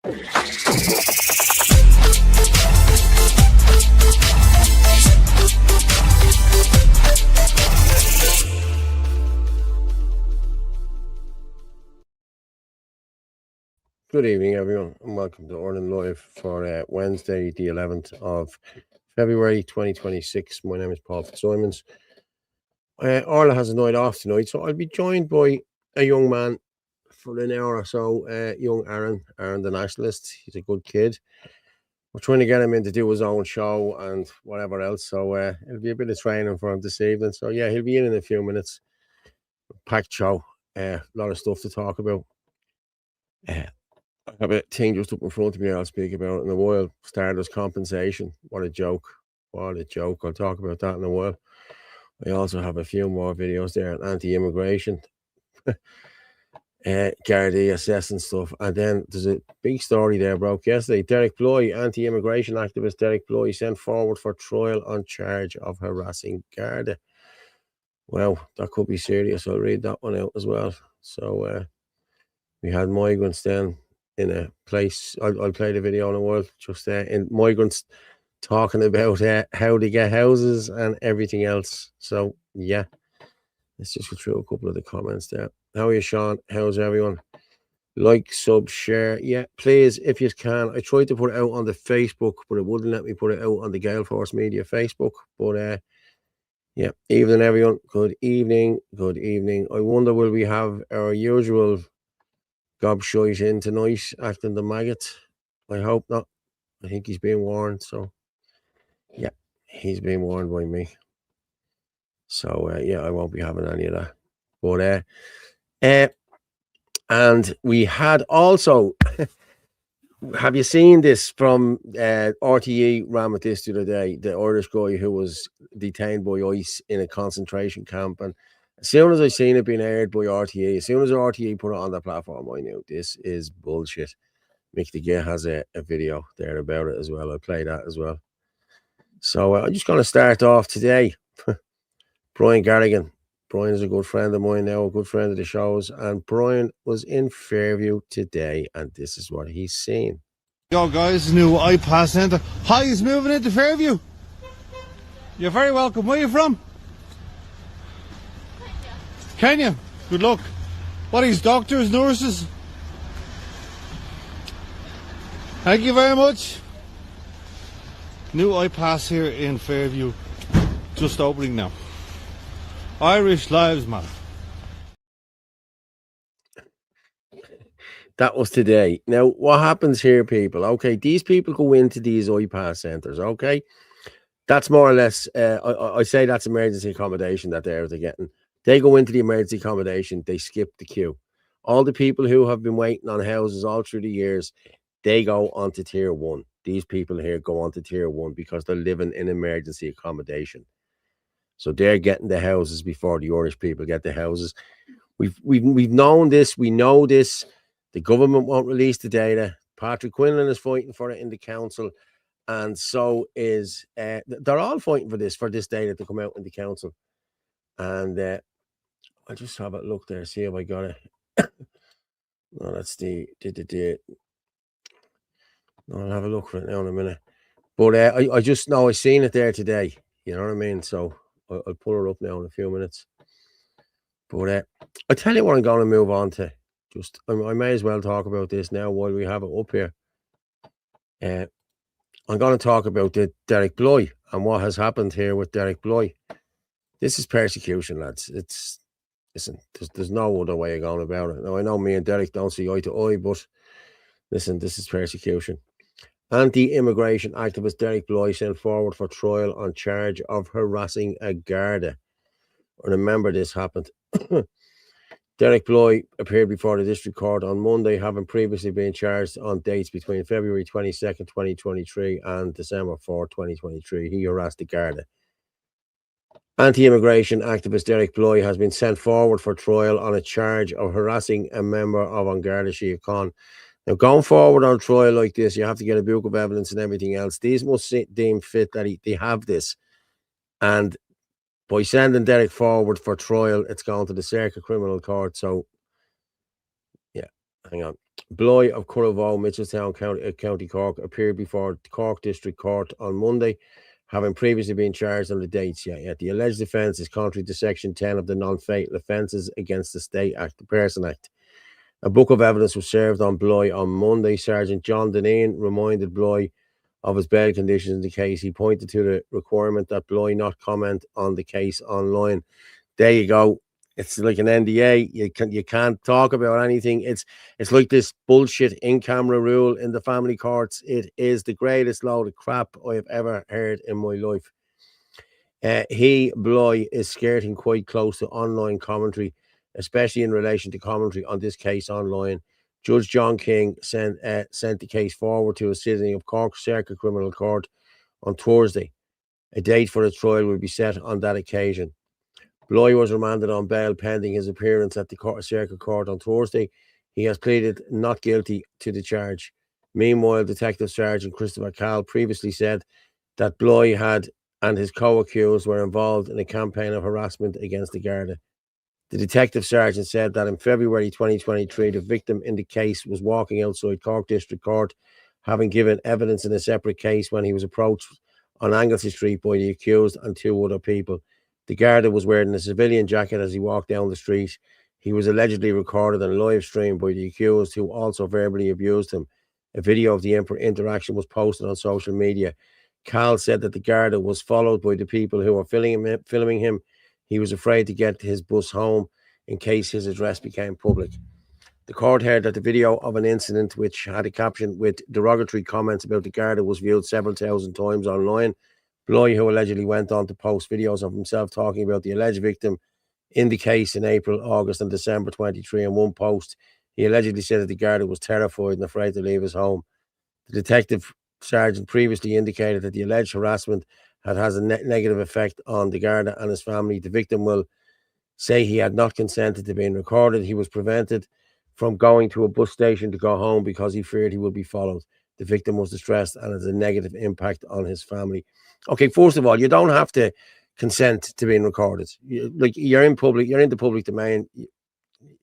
Good evening, everyone, and welcome to Orlin Live for Wednesday, the 11th of February 2026. My name is Paul Fitzsimons. Orla has a night off tonight, so I'll be joined by a young man for an hour or so, young Aaron the Nationalist. He's a good kid. We're trying to get him in to do his own show and whatever else, so it'll be a bit of training for him this evening. So, yeah, he'll be in a few minutes. Packed show, a lot of stuff to talk about. I have a thing just up in front of me I'll speak about in a while. Starters compensation. What a joke. What a joke. I'll talk about that in a while. I also have a few more videos there on anti-immigration. Gardaí assessing stuff. And then there's a big story there broke yesterday. Derek Bly, anti-immigration activist Derek Bly, sent forward for trial on charge of harassing Garda. Well, that could be serious. I'll read that one out as well. So we had migrants then in a place. I'll play the video in a while. Just in migrants talking about how to get houses and everything else. So yeah, let's just go through a couple of the comments there. How are you, Sean? How's everyone? Like, sub, share. Yeah, please, if you can. I tried to put it out on the Facebook, but it wouldn't let me put it out on the Gale Force Media Facebook. But yeah, evening, everyone. Good evening. Good evening. I wonder, will we have our usual gobshite in tonight acting the maggot? I hope not. I think he's being warned. So yeah, he's being warned by me. So yeah, I won't be having any of that. But and we had also have you seen this from RTE ran with this the other day, the Irish guy who was detained by ICE in a concentration camp? And as soon as I seen it being aired by RTE, as soon as RTE put it on the platform, I knew this is bullshit. Mick the Gay has a video there about it as well. I'll play that as well. So I'm just going to start off today. Brian Garrigan. Brian is a good friend of mine now, a good friend of the shows. And Brian was in Fairview today, and this is what he's seen. Yo, guys, new iPass Centre. Hi, he's moving into Fairview. You're very welcome. Where are you from? Kenya. Good luck. What are these doctors, nurses? Thank you very much. New iPass here in Fairview. Just opening now. Irish lives matter. That was today. Now, what happens here, people? Okay, these people go into these iPass centres, okay? That's more or less, I say that's emergency accommodation that they're getting. They go into the emergency accommodation, they skip the queue. All the people who have been waiting on houses all through the years, they go onto tier one. These people here go onto tier one because they're living in emergency accommodation. So they're getting the houses before the Irish people get the houses. We've known this. We know this. The government won't release the data. Patrick Quinlan is fighting for it in the council, and so is they're all fighting for this data to come out in the council. And I'll just have a look there, see if I got it. No, that's the. No, I'll have a look for it now in a minute. But I just know I seen it there today. You know what I mean? So I'll pull it up now in a few minutes. But I tell you what, I'm going to move on to. Just I may as well talk about this now while we have it up here. I'm going to talk about the Derek Bly and what has happened here with Derek Bly. This is persecution, lads. Listen, there's no other way of going about it. Now, I know me and Derek don't see eye to eye, but listen, this is persecution. Anti-immigration activist Derek Bly sent forward for trial on charge of harassing a Garda. Remember, this happened. Derek Bly appeared before the district court on Monday, having previously been charged on dates between February 22nd, 2023 and December 4, 2023. He harassed the Garda. Anti-immigration activist Derek Bly has been sent forward for trial on a charge of harassing a member of An Garda Síochána. Now, going forward on trial like this, you have to get a book of evidence and everything else. These must deem fit that they have this. And by sending Derek forward for trial, it's gone to the Circuit Criminal Court. So, yeah, hang on. Bloy of Curravoe, Mitchelstown, County Cork, appeared before Cork District Court on Monday, having previously been charged on the dates. Yeah. The alleged offence is contrary to Section 10 of the Non-Fatal Offences Against the State Act, the Person Act. A book of evidence was served on Bloy on Monday. Sergeant John Deneen reminded Bloy of his bail conditions in the case. He pointed to the requirement that Bloy not comment on the case online. There you go. It's like an NDA. You can't talk about anything. It's like this bullshit in-camera rule in the family courts. It is the greatest load of crap I have ever heard in my life. Bloy, is skirting quite close to online commentary, especially in relation to commentary on this case online. Judge John King sent the case forward to a sitting of Cork Circuit Criminal Court on Thursday. A date for the trial will be set on that occasion. Bloy was remanded on bail pending his appearance at the Circuit Court on Thursday. He has pleaded not guilty to the charge. Meanwhile, Detective Sergeant Christopher Call previously said that Bloy and his co-accused were involved in a campaign of harassment against the Garda. The detective sergeant said that in February 2023, the victim in the case was walking outside Cork District Court, having given evidence in a separate case when he was approached on Anglesey Street by the accused and two other people. The Garda was wearing a civilian jacket as he walked down the street. He was allegedly recorded and live streamed by the accused, who also verbally abused him. A video of the interaction was posted on social media. Cal said that the Garda was followed by the people who were filming him. He was afraid to get his bus home in case his address became public. The court heard that the video of an incident which had a caption with derogatory comments about the Garda was viewed several thousand times online. Bloy, who allegedly went on to post videos of himself talking about the alleged victim in the case in April, August and December 23 in one post, he allegedly said that the Garda was terrified and afraid to leave his home. The detective sergeant previously indicated that the alleged harassment has a negative effect on the Garda and his family. The victim will say he had not consented to being recorded. He was prevented from going to a bus station to go home because he feared he would be followed. The victim was distressed and has a negative impact on his family. Okay, first of all, you don't have to consent to being recorded. You're in the public domain.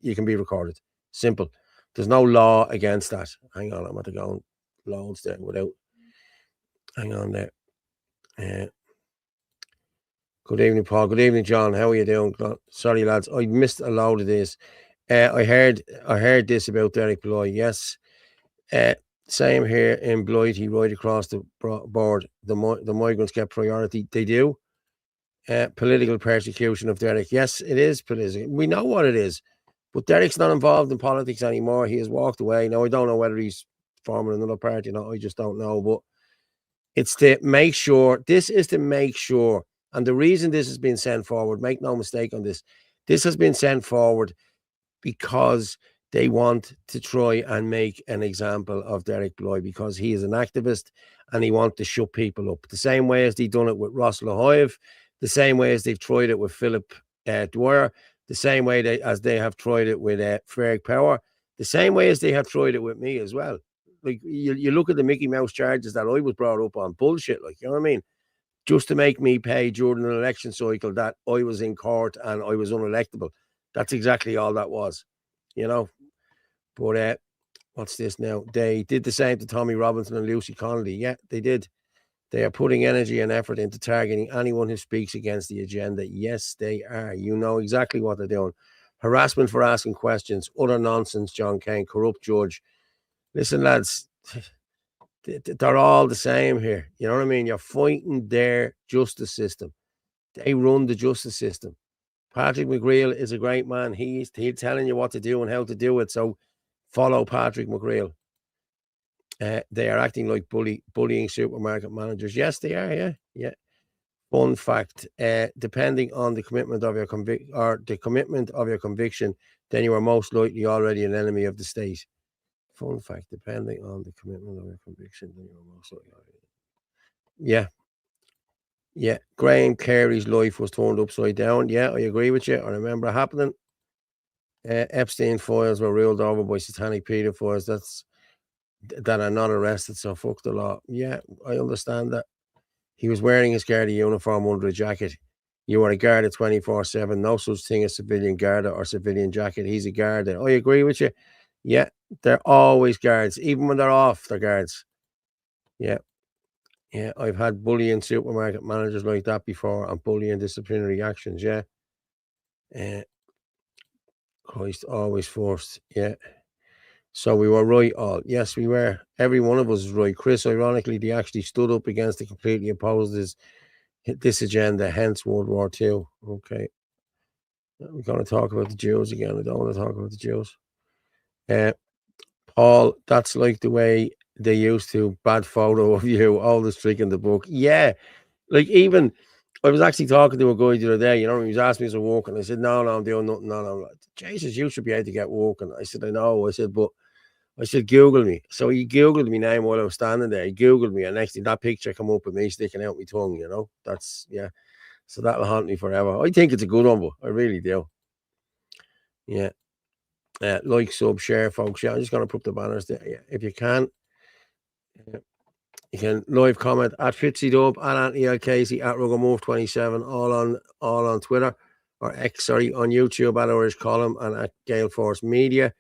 You can be recorded. Simple. There's no law against that. Hang on, I'm going to go loads there without. Hang on there. Good evening, Paul. Good evening, John. How are you doing? Sorry, lads, I missed a load of this. I heard this about Derek Bloy. Yes, same here in Blighty, right across the board. The migrants get priority. They do. Political persecution of Derek. Yes, it is political. We know what it is. But Derek's not involved in politics anymore. He has walked away. Now, I don't know whether he's forming another party. I just don't know. But it's to make sure. This is to make sure. And the reason this has been sent forward, make no mistake on this, this has been sent forward because they want to try and make an example of Derek Bloy because he is an activist and he wants to shut people up. The same way as they've done it with Ross Lahoyev, the same way as they've tried it with Philip Dwyer, the same way as they have tried it with Ferg Power, the same way as they have tried it with me as well. Like you look at the Mickey Mouse charges that I was brought up on, bullshit, like, you know what I mean? Just to make me pay during an election cycle that I was in court and I was unelectable. That's exactly all that was, you know. But what's this now? They did the same to Tommy Robinson and Lucy Connolly. Yeah, they did. They are putting energy and effort into targeting anyone who speaks against the agenda. Yes, they are. You know exactly what they're doing. Harassment for asking questions, utter nonsense, John Kane, corrupt judge. Listen, lads, they're all the same here. You know what I mean? You're fighting their justice system. They run the justice system. Patrick McGreal is a great man. He's telling you what to do and how to do it. So follow Patrick McGreal. They are acting like bullying supermarket managers. Yes, they are. Yeah. Fun fact: depending on the commitment of your conviction, then you are most likely already an enemy of the state. Fun fact: depending on the commitment of your conviction, then you are most likely. Yeah. Graham Carey's life was turned upside down. Yeah, I agree with you. I remember it happening. Epstein files were ruled over by satanic pedophiles that are not arrested, so fuck the law. Yeah, I understand that. He was wearing his Garda uniform under a jacket. You are a Garda 24/7. No such thing as civilian Garda or civilian jacket. He's a Garda. I agree with you. Yeah, They're always guards, even when they're off. They're guards. Yeah, yeah. I've had bullying supermarket managers like that before, and bullying disciplinary actions. Yeah, Christ, always forced. Yeah. So we were right all. Yes, we were. Every one of us was right. Chris, ironically, they actually stood up against it, completely opposed this agenda, hence World War II. Okay. We're going to talk about the Jews again. I don't want to talk about the Jews. Paul, that's like the way they used to. Bad photo of you, all the trick in the book. Yeah. Like even I was actually talking to a guy the other day, he was asking me as I walk, and I said, no, I'm doing nothing. No, no. Like, Jesus, you should be able to get walking. I said, I know. I said, but I said, Google me. So he Googled me name while I was standing there. He Googled me, and next thing that picture come up with me sticking out my tongue, That's, yeah. So that'll haunt me forever. I think it's a good one, but I really do. Yeah. Like, sub, share, folks. Yeah, I'm just going to put the banners there. Yeah. If you can, you can live comment at FitzyDub, at Anthony L. Casey, at Rugamove27, all on Twitter, or X, sorry, on YouTube, at Irish Column, and at Gale Force Media.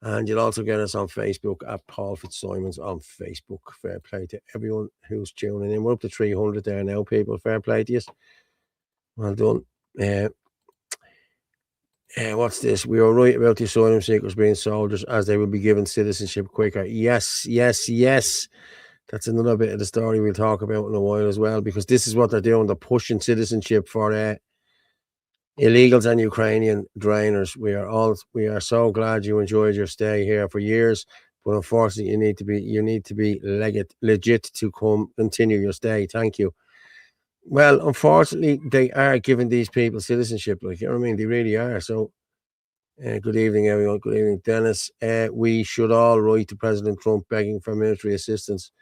And you'll also get us on Facebook at Paul Fitzsimons on Facebook. Fair play to everyone who's tuning in. We're up to 300 there now, people. Fair play to you. Well done. What's this? We were right about the asylum seekers being soldiers, as they will be given citizenship quicker. Yes, yes, yes. That's another bit of the story we'll talk about in a while as well, because this is what they're doing. They're pushing citizenship for illegals and Ukrainian drainers. We are so glad you enjoyed your stay here for years, but unfortunately you need to be legit to continue your stay. Thank you. Well, unfortunately, they are giving these people citizenship, like, you know what I mean? They really are. So good evening, everyone. Good evening, Dennis. We should all write to President Trump begging for military assistance.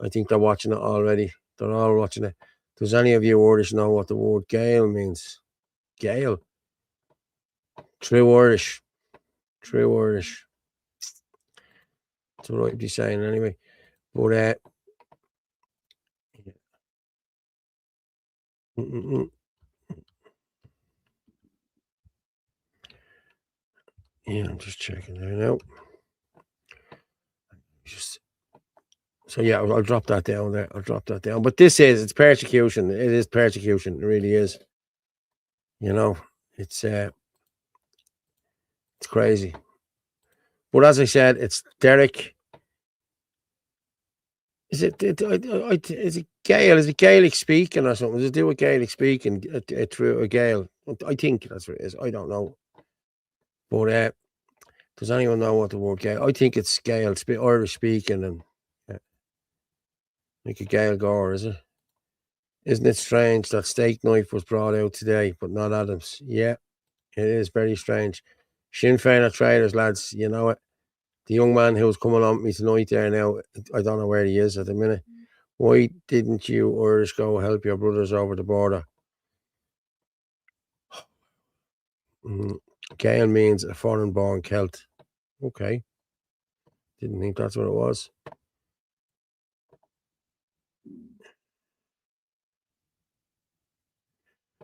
I think they're watching it already. They're all watching it. Does any of you Irish know what the word Gael means? Gael. True Irish. True Irish. That's what I'd be saying anyway. But yeah, I'm just checking there now. So yeah, I'll drop that down there. I'll drop that down. But it's persecution. It is persecution. It really is. It's crazy. But as I said, it's Derek. Is it Gael? Is it Gaelic speaking or something? Does it do with Gaelic speaking through a Gael? I think that's what it is. I don't know. But does anyone know what the word Gael? I think it's Gael, Irish speaking, and like a Gael Gore, is it? Isn't it strange that steak knife was brought out today, but not Adams? Yeah, it is very strange. Sinn Féin are traitors, lads. You know it. The young man who's coming on me tonight there now, I don't know where he is at the minute. Why didn't you Irish go help your brothers over the border? Gael means a foreign-born Celt. Okay. Didn't think that's what it was.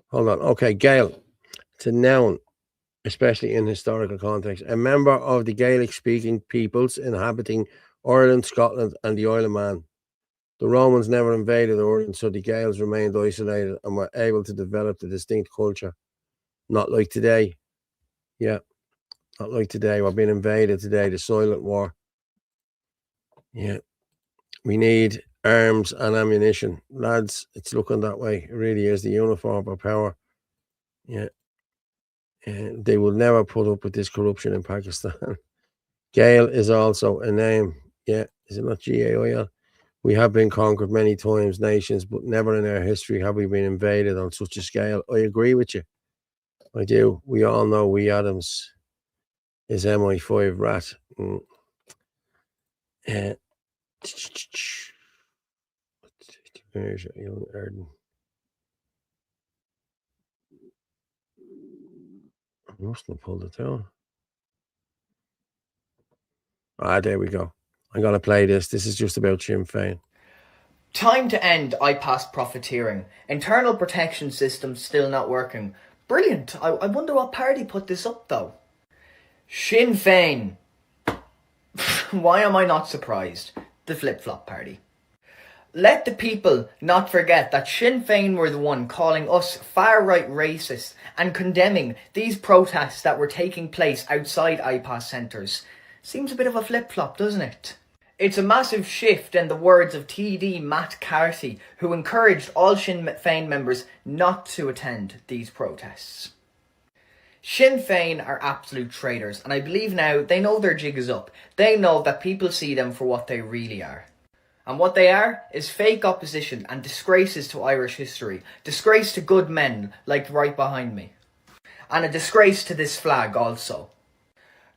Hold on. Okay, Gael. It's a noun, especially in historical context. A member of the Gaelic-speaking peoples inhabiting Ireland, Scotland, and the Isle of Man. The Romans never invaded Ireland, so the Gaels remained isolated and were able to develop a distinct culture. Not like today. Yeah, not like today. We're being invaded today, the silent war. Yeah. We need arms and ammunition. Lads, it's looking that way. It really is the uniform of power. Yeah. And they will never put up with this corruption in Pakistan. Gael is also a name. Yeah. Is it not Gail? We have been conquered many times, nations, but never in our history have we been invaded on such a scale. I agree with you. I do. We all know we Adams is MI5 rat. Where's young Arden? I must have pulled it down. There we go. I'm going to play this. This is just about Sinn Féin. Time to end iPass profiteering. Internal protection system still not working. Brilliant. I wonder what party put this up though. Sinn Féin. Why am I not surprised? The flip-flop party. Let the people not forget that Sinn Féin were the one calling us far-right racists and condemning these protests that were taking place outside IPAS centres. Seems a bit of a flip-flop, doesn't it? It's a massive shift in the words of TD Matt Carthy, who encouraged all Sinn Féin members not to attend these protests. Sinn Féin are absolute traitors, and I believe now they know their jig is up. They know that people see them for what they really are. And what they are is fake opposition and disgraces to Irish history. Disgrace to good men like right behind me. And a disgrace to this flag also.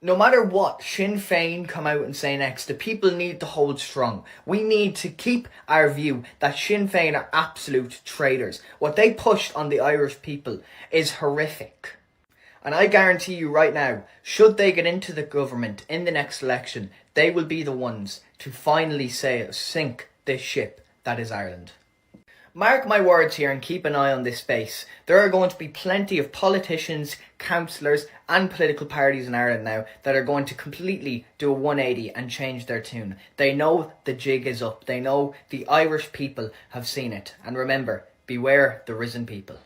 No matter what Sinn Féin come out and say next, the people need to hold strong. We need to keep our view that Sinn Féin are absolute traitors. What they pushed on the Irish people is horrific. And I guarantee you right now, should they get into the government in the next election, they will be the ones to finally sink this ship that is Ireland. Mark my words here and keep an eye on this space. There are going to be plenty of politicians, councillors and political parties in Ireland now that are going to completely do a 180 and change their tune. They know the jig is up. They know the Irish people have seen it. And remember, beware the risen people.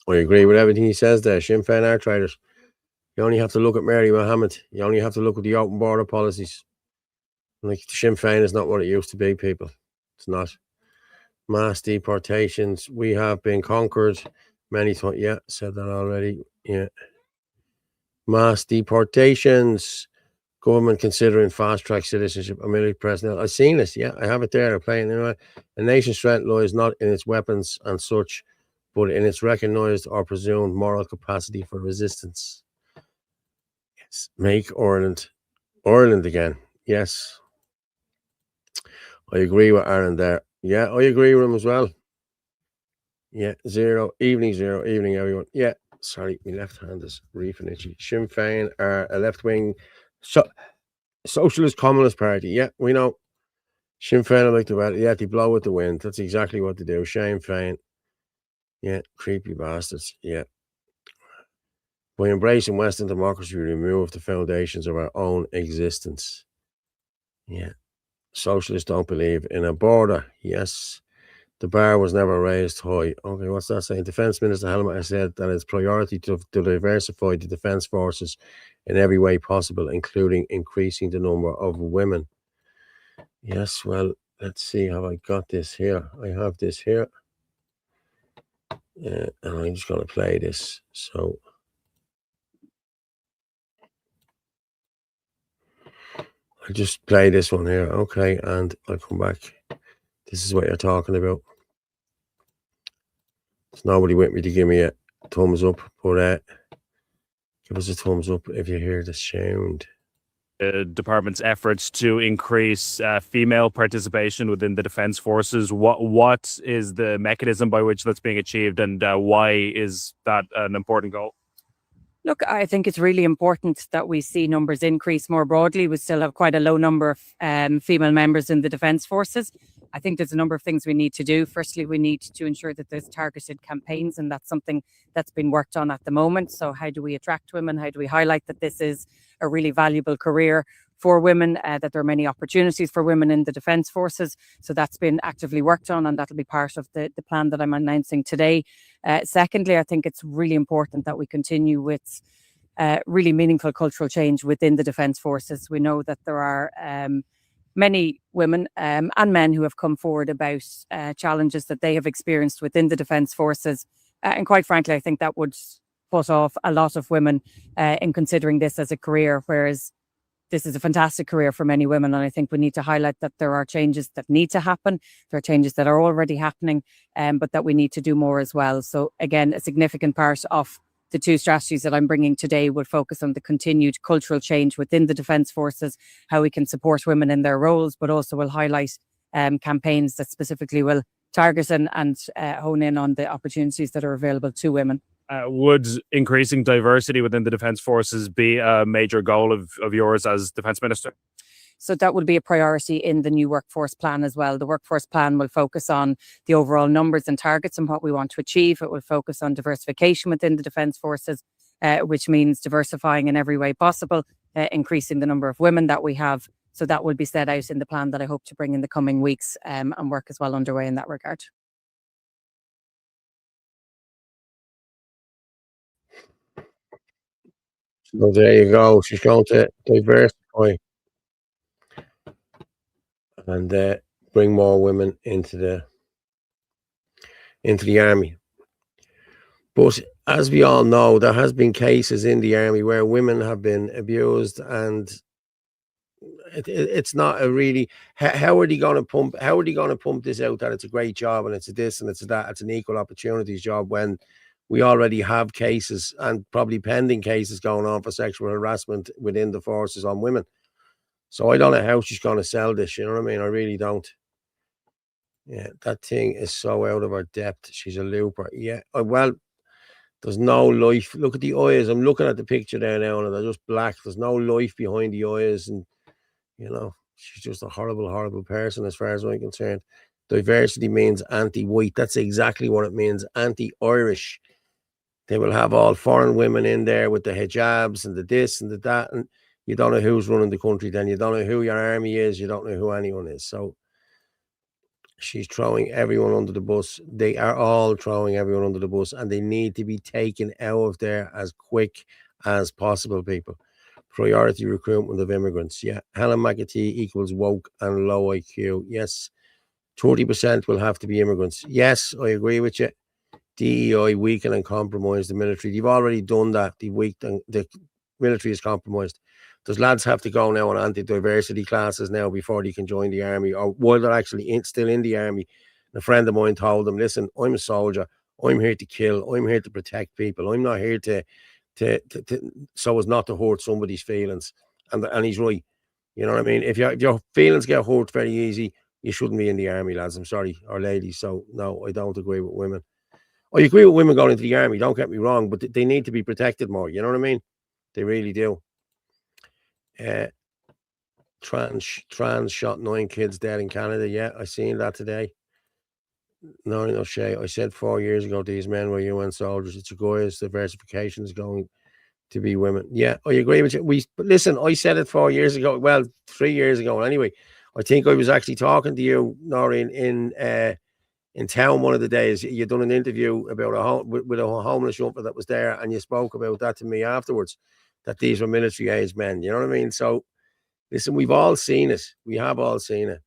I agree with everything he says there. Sinn Féin are traitors. You only have to look at Mary Mohammed. You only have to look at the open border policies. Like, Sinn Féin is not what it used to be, people. It's not. Mass deportations. We have been conquered many times. Yeah, said that already. Yeah. Mass deportations. Government considering fast-track citizenship of military personnel. I've seen this. Yeah, I have it there. Playing. You know, a nation's strength lies not in its weapons and such, but in its recognised or presumed moral capacity for resistance. Yes. Make Ireland again. Yes. I agree with Aaron there. Yeah, I agree with him as well. Yeah, evening, everyone. Yeah, sorry, my left hand is reefing itchy. Sinn Féin are a left-wing socialist communist party. Yeah, we know. Sinn Féin are like the weather. Yeah, they blow with the wind. That's exactly what they do. Sinn Féin. Yeah, creepy bastards. Yeah. By embracing Western democracy, we remove the foundations of our own existence. Yeah. Socialists don't believe in a border. Yes. The bar was never raised high. Okay, what's that saying? Defence Minister Helmet has said that it's priority to diversify the defence forces in every way possible, including increasing the number of women. Yes, well, let's see. Have I got this here? I have this here. And I'm just going to play this. So I'll just play this one here. Okay, and I'll come back. This is what you're talking about. There's nobody with me to give me a thumbs up, but give us a thumbs up if you hear the sound. The department's efforts to increase female participation within the defence forces. What is the mechanism by which that's being achieved, and why is that an important goal? Look, I think it's really important that we see numbers increase more broadly. We still have quite a low number of female members in the defence forces. I think there's a number of things we need to do. Firstly, we need to ensure that there's targeted campaigns, and that's something that's been worked on at the moment. So how do we attract women? How do we highlight that this is a really valuable career for women, that there are many opportunities for women in the defence forces? So that's been actively worked on, and that'll be part of the plan that I'm announcing today. Secondly, I think it's really important that we continue with really meaningful cultural change within the defence forces. We know that there are many women and men who have come forward about challenges that they have experienced within the defence forces. And quite frankly, I think that would put off a lot of women in considering this as a career, whereas this is a fantastic career for many women. And I think we need to highlight that there are changes that need to happen. There are changes that are already happening, but that we need to do more as well. So again, a significant part of the two strategies that I'm bringing today will focus on the continued cultural change within the defence forces, how we can support women in their roles, but also will highlight campaigns that specifically will target and hone in on the opportunities that are available to women. Would increasing diversity within the defence forces be a major goal of yours as Defence Minister? So that will be a priority in the new workforce plan as well. The workforce plan will focus on the overall numbers and targets and what we want to achieve. It will focus on diversification within the defence forces. which means diversifying in every way possible, increasing the number of women that we have. So that will be set out in the plan that I hope to bring in the coming weeks, and work is well underway in that regard. So there you go. She's going to diversify and bring more women into the army. But as we all know, there has been cases in the army where women have been abused, and it's not a really. How are they going to pump? How are they going to pump this out that it's a great job and it's a this and it's a that? It's an equal opportunities job when we already have cases and probably pending cases going on for sexual harassment within the forces on women. So I don't know how she's going to sell this. You know what I mean? I really don't. Yeah, that thing is so out of her depth. She's a looper. Yeah. Well, there's no life. Look at the eyes. I'm looking at the picture there now, and they're just black. There's no life behind the eyes, and she's just a horrible, horrible person as far as I'm concerned. Diversity means anti-white. That's exactly what it means. Anti-Irish. They will have all foreign women in there with the hijabs and the this and the that, and you don't know who's running the country. Then you don't know who your army is. You don't know who anyone is. So she's throwing everyone under the bus. They are all throwing everyone under the bus, and they need to be taken out of there as quick as possible, people. Priority recruitment of immigrants. Yeah. Helen McAtee equals woke and low IQ. Yes. 30% will have to be immigrants. Yes, I agree with you. DEI weaken and compromise the military. They've already done that. The military is compromised. Does lads have to go now on anti-diversity classes now before they can join the army, or while they're actually still in the army? And a friend of mine told them, listen, I'm a soldier. I'm here to kill. I'm here to protect people. I'm not here to so as not to hurt somebody's feelings. And he's right. You know what I mean? If your feelings get hurt very easy, you shouldn't be in the army, lads. I'm sorry, or ladies. So no, I don't agree with women. I agree with women going into the army. Don't get me wrong, but they need to be protected more. You know what I mean? They really do. Trans shot 9 kids dead in Canada. Yeah, I seen that today. No, O'Shea. I said 4 years ago these men were UN soldiers. It's a Goya's diversification is going to be women. Yeah, I agree with you. But listen, I said it 4 years ago. Well, 3 years ago. Anyway, I think I was actually talking to you, Noreen, in town one of the days. You done an interview about with a homeless jumper that was there, and you spoke about that to me afterwards. That these were military age men. You know what I mean? So listen, we've all seen it. We have all seen it.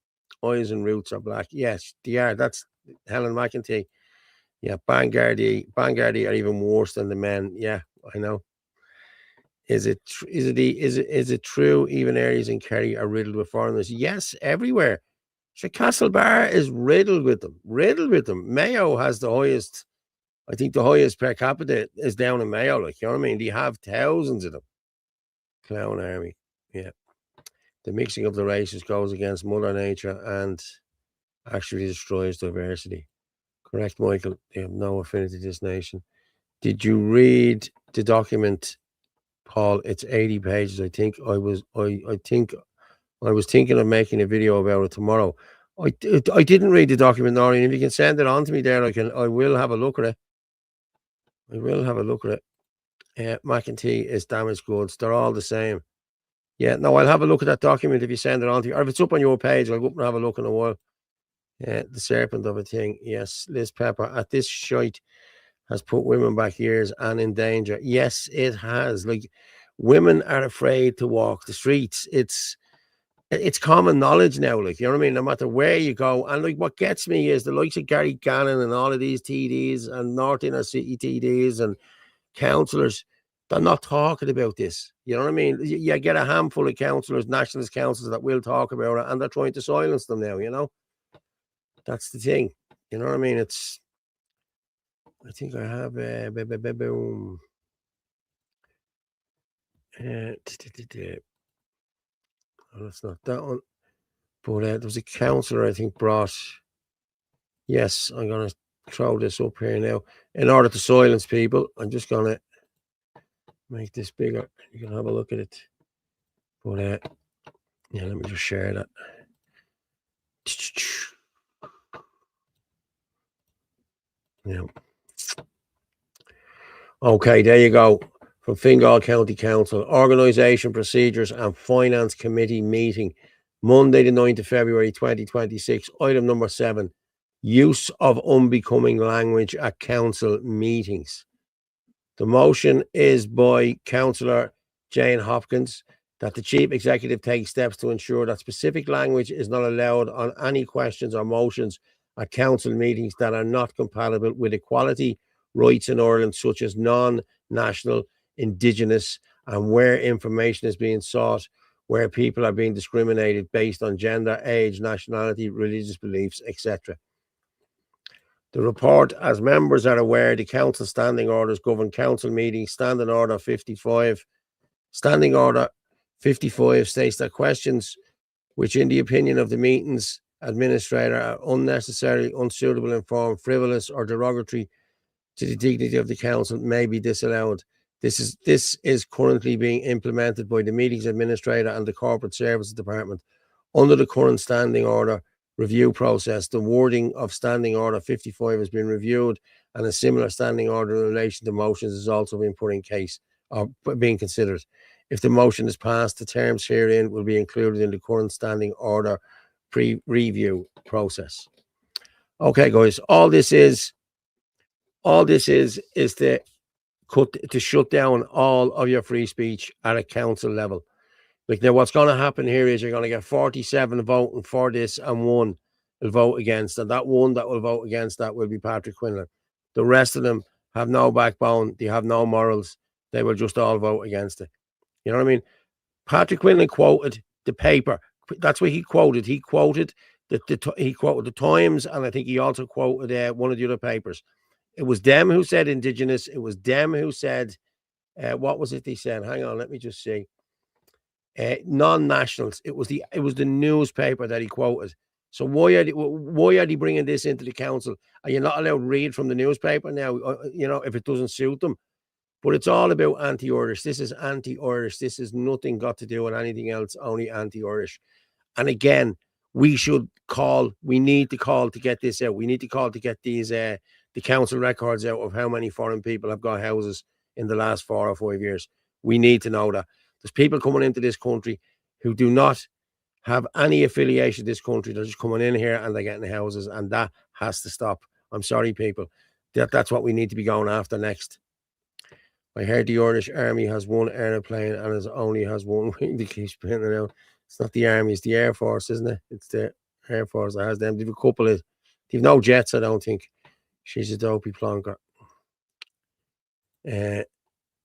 Eyes and roots are black. Yes, they are. That's Helen McEntee. Yeah, Bangardi are even worse than the men. Yeah, I know. Is it true? Even areas in Kerry are riddled with foreigners. Yes, everywhere. So Castlebar is riddled with them. Riddled with them. Mayo has the highest. I think the highest per capita is down in Mayo. Like, you know what I mean? They have thousands of them. Clown army. Yeah. The mixing of the races goes against Mother Nature and actually destroys diversity. Correct, Michael. They have no affinity to this nation. Did you read the document, Paul? It's 80 pages. I think I was thinking of making a video about it tomorrow. I didn't read the document, Noreen. If you can send it on to me there, I will have a look at it. I will have a look at it. McEntee is damaged goods. They're all the same. Yeah, no, I'll have a look at that document if you send it on to me. Or if it's up on your page, I'll go up and have a look in a while. The serpent of a thing. Yes, Liz Pepper. At this shite has put women back years and in danger. Yes, it has. Like, women are afraid to walk the streets. It's common knowledge now, like, you know what I mean? No matter where you go. And like, what gets me is the likes of Gary Gannon and all of these TDs and North Inner City TDs and councillors, they're not talking about this. You know what I mean? You get a handful of councillors, nationalist councillors that will talk about it, and they're trying to silence them now, you know? That's the thing. You know what I mean? I think I have boom. Oh, that's not that one. But there was a councillor, I think, brought. Yes, I'm going to throw this up here now. In order to silence people, I'm just going to make this bigger. You can have a look at it. But yeah, let me just share that. Yeah. Okay, there you go. from Fingal County Council, Organisation, Procedures and Finance Committee meeting, Monday the 9th of February 2026. Item number 7, use of unbecoming language at council meetings. The motion is by Councillor Jane Hopkins that the Chief Executive take steps to ensure that specific language is not allowed on any questions or motions at council meetings that are not compatible with equality rights in Ireland, such as non-national, Indigenous, and where information is being sought, where people are being discriminated based on gender, age, nationality, religious beliefs, etc. The report, as members are aware, the council standing orders govern council meetings. Standing order 55. Standing order 55 states that questions which, in the opinion of the meetings administrator, are unnecessary, unsuitable, informed, frivolous, or derogatory to the dignity of the council may be disallowed. This is currently being implemented by the meetings administrator and the corporate services department. Under the current standing order review process, the wording of standing order 55 has been reviewed, and a similar standing order in relation to motions is also being put in case or being considered. If the motion is passed, the terms herein will be included in the current standing order pre-review process. Okay, guys, all this is to shut down all of your free speech at a council level. Like, now what's going to happen here is you're going to get 47 voting for this and 1 will vote against, and that 1 that will vote against that will be Patrick Quinlan. The rest of them have no backbone, they have no morals, they will just all vote against it. You know what I mean? Patrick Quinlan quoted the paper. That's what he quoted. He quoted the Times, and I think he also quoted one of the other papers. It was them who said Indigenous. It was them who said, what was it they said? Hang on, let me just see. Non-nationals. It was the newspaper that he quoted. So why are they bringing this into the council? Are you not allowed to read from the newspaper now? If it doesn't suit them. But it's all about anti-Irish. This is anti-Irish. This is nothing got to do with anything else, only anti-Irish. And again, we need to call to get this out. We need to call to get these the council records out of how many foreign people have got houses in the last 4 or 5 years. We need to know that. There's people coming into this country who do not have any affiliation to this country. They're just coming in here and they're getting houses, and that has to stop. I'm sorry, people. That's what we need to be going after next. I heard the Irish Army has 1 aeroplane and only has 1 wing to keep spinning around. It's not the Army, it's the Air Force, isn't it? It's the Air Force that has them. They've a couple of, they've no jets, I don't think. She's a dopey plonker.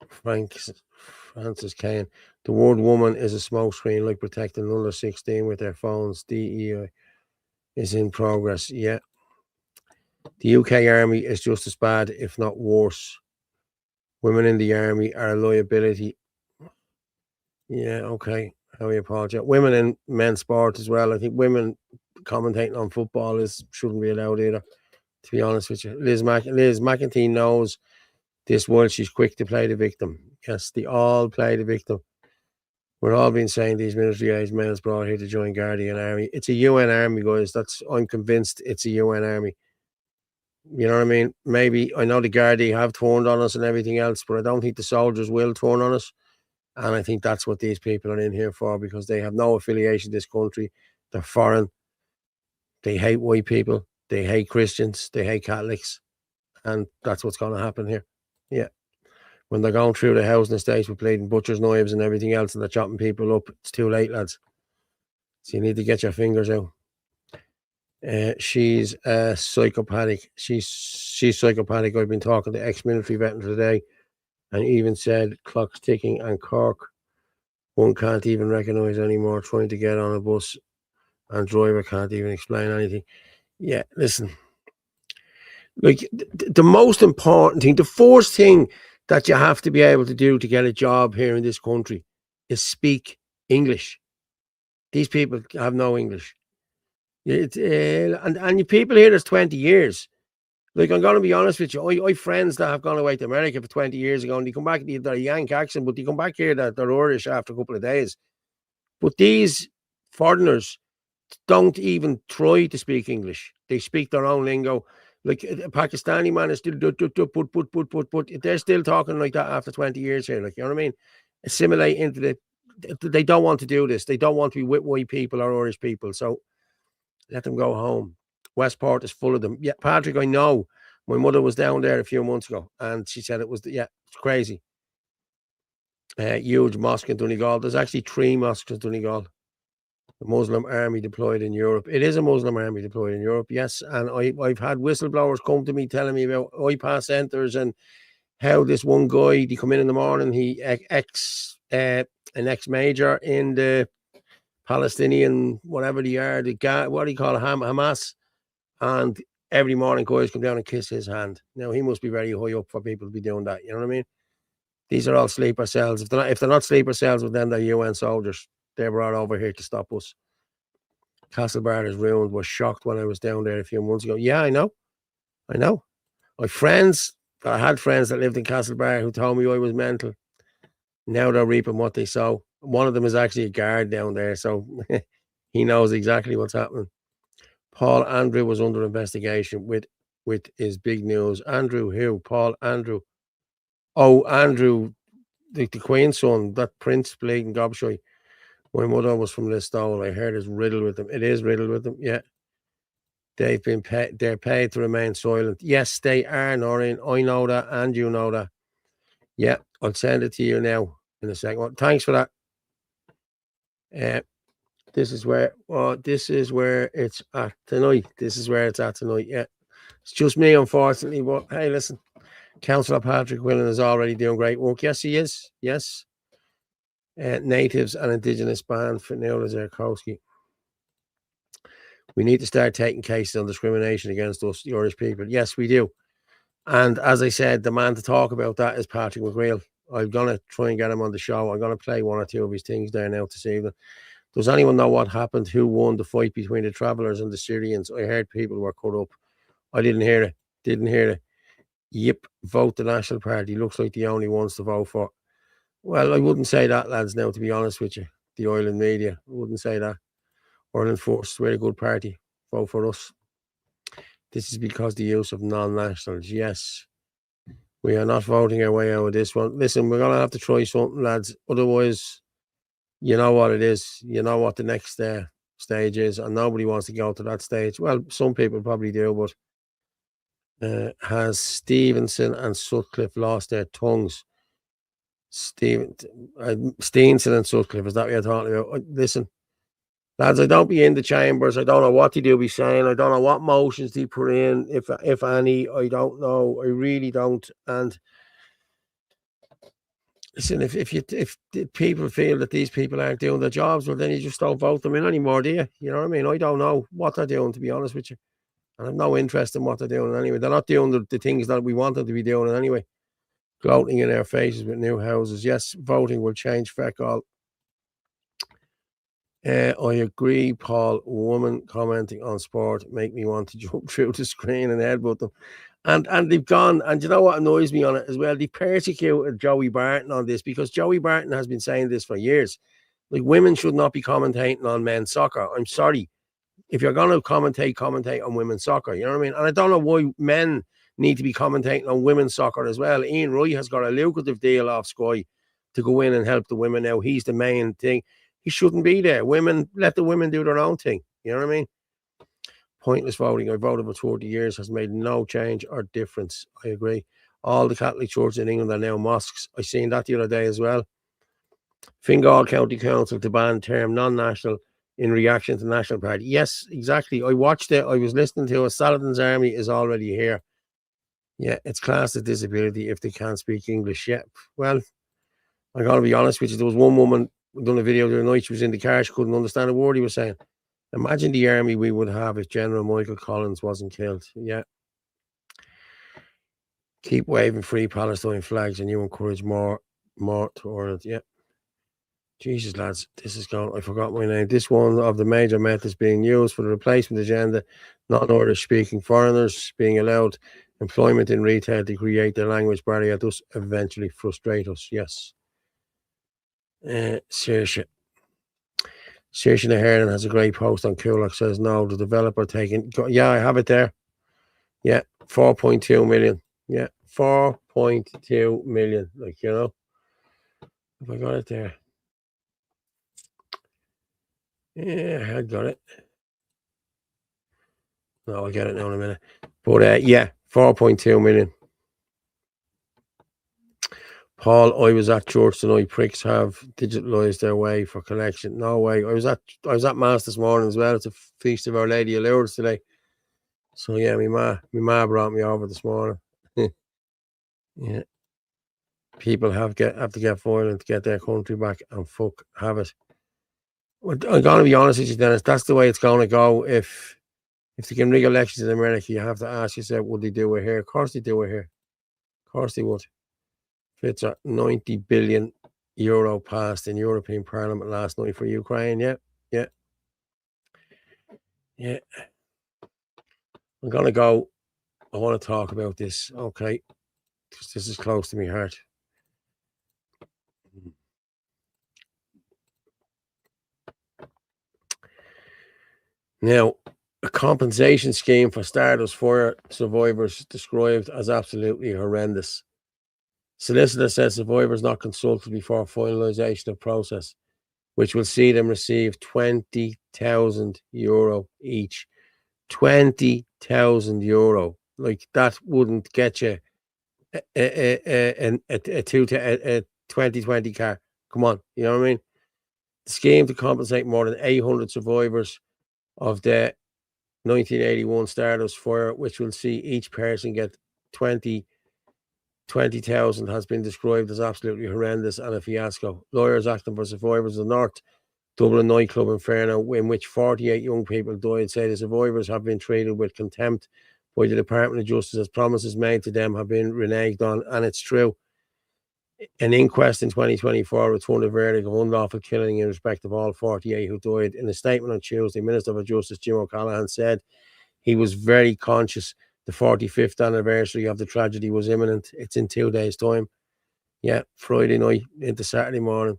Francis Kane. The word woman is a smokescreen, like protecting under 16 with their phones. DEI is in progress. Yeah. The UK Army is just as bad, if not worse. Women in the army are a liability. Yeah, okay. How we apologize. Women in men's sport as well. I think women commentating on football shouldn't be allowed either, to be honest with you. Liz McEntee knows this world. She's quick to play the victim. Yes, they all play the victim. We're all been saying these military age men is brought here to join Guardian Army. It's a UN army, guys. I'm convinced it's a UN army. You know what I mean? Maybe, I know the Gardaí have turned on us and everything else, but I don't think the soldiers will turn on us. And I think that's what these people are in here for, because they have no affiliation to this country. They're foreign. They hate white people. They hate Christians. They hate Catholics. And that's what's going to happen here. Yeah. When they're going through the housing estates with bleeding butcher's knives and everything else, and they're chopping people up, it's too late, lads. So you need to get your fingers out. She's psychopathic. She's psychopathic. I've been talking to ex-military veteran today, and even said clock's ticking, and Cork, one can't even recognise anymore, trying to get on a bus, and driver can't even explain anything. Yeah, listen, like the most important thing, the first thing that you have to be able to do to get a job here in this country is speak English. These people have no English. And people here that's 20 years. Like, I'm going to be honest with you, I have friends that have gone away to America for 20 years ago, and they come back, they're a Yank accent, but they come back here, they're Irish after a couple of days. But these foreigners don't even try to speak English. They speak their own lingo. Like a Pakistani man is still put. They're still talking like that after 20 years here. Like, you know what I mean? Assimilate into the. They don't want to do this. They don't want to be with white people or Irish people. So let them go home. Westport is full of them. Yeah, Patrick, I know. My mother was down there a few months ago, and she said it was it's crazy. Huge mosque in Donegal. There's actually 3 mosques in Donegal. The Muslim army deployed in Europe. It is a Muslim army deployed in Europe, yes. And I've had whistleblowers come to me telling me about IPAS centres and how this one guy, he come in the morning, he an ex-major in the Palestinian, whatever they are, what do you call it, Hamas, and every morning guys come down and kiss his hand. Now, he must be very high up for people to be doing that, you know what I mean? These are all sleeper cells. If they're not sleeper cells with them, they're UN soldiers. They brought over here to stop us. Castlebar is ruined. Was shocked when I was down there a few months ago. Yeah, I know. My friends, I had friends that lived in Castlebar who told me I was mental. Now they're reaping what they sow. One of them is actually a guard down there, so he knows exactly what's happening. Paul Andrew was under investigation with his big news. Andrew who? Paul Andrew. Oh, Andrew, the Queen's son, that Prince bleeding gobshite. My mother was from Listowel. I heard it's riddled with them. It is riddled with them, yeah. They've been paid. They're paid to remain silent. Yes, they are, Noreen. I know that, and you know that. Yeah, I'll send it to you now in a second. Well, thanks for that. This is where it's at tonight. This is where it's at tonight. Yeah, it's just me, unfortunately. But hey, listen, Councillor Patrick Willen is already doing great work. Yes, he is. Yes. Natives and Indigenous band for Neil Zerkowski. We need to start taking cases on discrimination against us, the Irish people. Yes, we do. And as I said, the man to talk about that is Patrick McGreal. I'm going to try and get him on the show. I'm going to play 1 or 2 of his things there now this evening. Does anyone know what happened? Who won the fight between the Travellers and the Syrians? I heard people were cut up. I didn't hear it. Yep, vote the National Party. Looks like the only ones to vote for. Well, I wouldn't say that, lads, now, to be honest with you. The Ireland media, I wouldn't say that. Ireland First, we're a good party. Vote for us. This is because the use of non-nationals. Yes. We are not voting our way out of this one. Listen, we're going to have to try something, lads. Otherwise, you know what it is. You know what the next stage is. And nobody wants to go to that stage. Well, some people probably do, but has Stevenson and Sutcliffe lost their tongues? Stevenson and Sutcliffe, is that what you're talking about? Listen, lads, I don't be in the chambers. I don't know what they do be saying. I don't know what motions they put in, if any. I don't know. I really don't. And listen, if people feel that these people aren't doing their jobs, well, then you just don't vote them in anymore, do you? You know what I mean? I don't know what they're doing, to be honest with you. And I have no interest in what they're doing anyway. They're not doing the things that we want them to be doing anyway. Gloating in our faces with new houses. Yes, voting will change feck all. I agree, Paul. Woman commenting on sport make me want to jump through the screen and headbutt them. And they've gone, and you know what annoys me on it as well? They persecuted Joey Barton on this, because Joey Barton has been saying this for years. Like, women should not be commentating on men's soccer. I'm sorry. If you're going to commentate on women's soccer. You know what I mean? And I don't know why men need to be commentating on women's soccer as well. Ian Wright has got a lucrative deal off Sky to go in and help the women now. He's the main thing. He shouldn't be there. Let the women do their own thing. You know what I mean? Pointless voting. I voted for 40 years, has made no change or difference. I agree. All the Catholic churches in England are now mosques. I seen that the other day as well. Fingal County Council to ban term non-national in reaction to the National Party. Yes, exactly. I watched it. I was listening to it. Saladin's army is already here. Yeah, it's classed as disability if they can't speak English. Yeah, well, I got to be honest with you. There was one woman done a video the other night. She was in the car. She couldn't understand a word he was saying. Imagine the army we would have if General Michael Collins wasn't killed. Yeah. Keep waving free Palestine flags and you encourage more towards it. Yeah. Jesus, lads, this is going. I forgot my name. This one of the major methods being used for the replacement agenda, non-Irish speaking foreigners being allowed employment in retail to create the language barrier, thus eventually frustrate us. Yes. Saoirse Nahernan has a great post on Kulak, says no, the developer taking. Yeah, I have it there. Yeah, 4.2 million. Yeah, 4.2 million. Like, you know, if I got it there. Yeah, I got it. No, I'll get it now in a minute. But yeah, 4.2 million. Paul, I was at church tonight. Pricks have digitalised their way for collection. No way. I was at mass this morning as well. It's a feast of Our Lady of Lourdes today. So yeah, my ma brought me over this morning. Yeah. People have to get violent to get their country back, and fuck have it. Well, I'm gonna be honest with you, Dennis. That's the way it's gonna go. If they can rig elections in America, you have to ask yourself, would they do it here? Of course they do it here. Of course they would. It's a 90 billion euro passed in European Parliament last night for Ukraine. Yeah, yeah, yeah. I'm gonna go. I want to talk about this, okay? Because this is close to my heart. Now, a compensation scheme for Stardust fire survivors described as absolutely horrendous. Solicitor says survivors not consulted before finalisation of process, which will see them receive €20,000 each. €20,000. Like, that wouldn't get you a 2020 car. Come on, you know what I mean? The scheme to compensate more than 800 survivors of the 1981 Stardust fire, which will see each person get 20,000, has been described as absolutely horrendous and a fiasco. Lawyers acting for survivors of the North Dublin nightclub Inferno, in which 48 young people died, say the survivors have been treated with contempt by the Department of Justice as promises made to them have been reneged on, and it's true. An inquest in 2024 returned a verdict of unlawful killing in respect of all 48 who died. In a statement on Tuesday, Minister for Justice Jim O'Callaghan said he was very conscious the 45th anniversary of the tragedy was imminent. It's in 2 days' time. Yeah, Friday night into Saturday morning.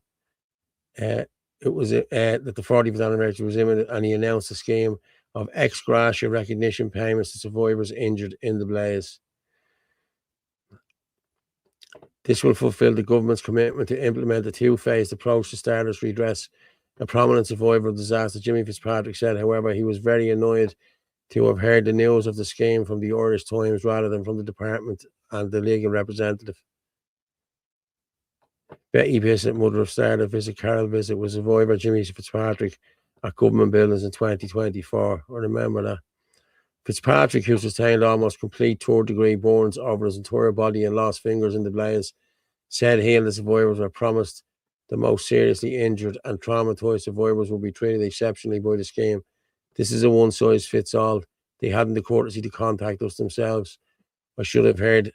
It was that the 40th anniversary was imminent, and he announced a scheme of ex gratia recognition payments to survivors injured in the blaze. This will fulfill the government's commitment to implement a two-phased approach to Stardust redress. A prominent survivor of the disaster, Jimmy Fitzpatrick, said, however, he was very annoyed to have heard the news of the scheme from the Irish Times rather than from the department and the legal representative. Betty Bissett, mother of Stardust, visit Carol Bissett, was survivor Jimmy Fitzpatrick at government buildings in 2024. I remember that. Fitzpatrick, who sustained almost complete third-degree burns over his entire body and lost fingers in the blaze, said he and the survivors were promised the most seriously injured and traumatized survivors will be treated exceptionally by the scheme. This is a one-size-fits-all. They hadn't the courtesy to contact us themselves. I should have heard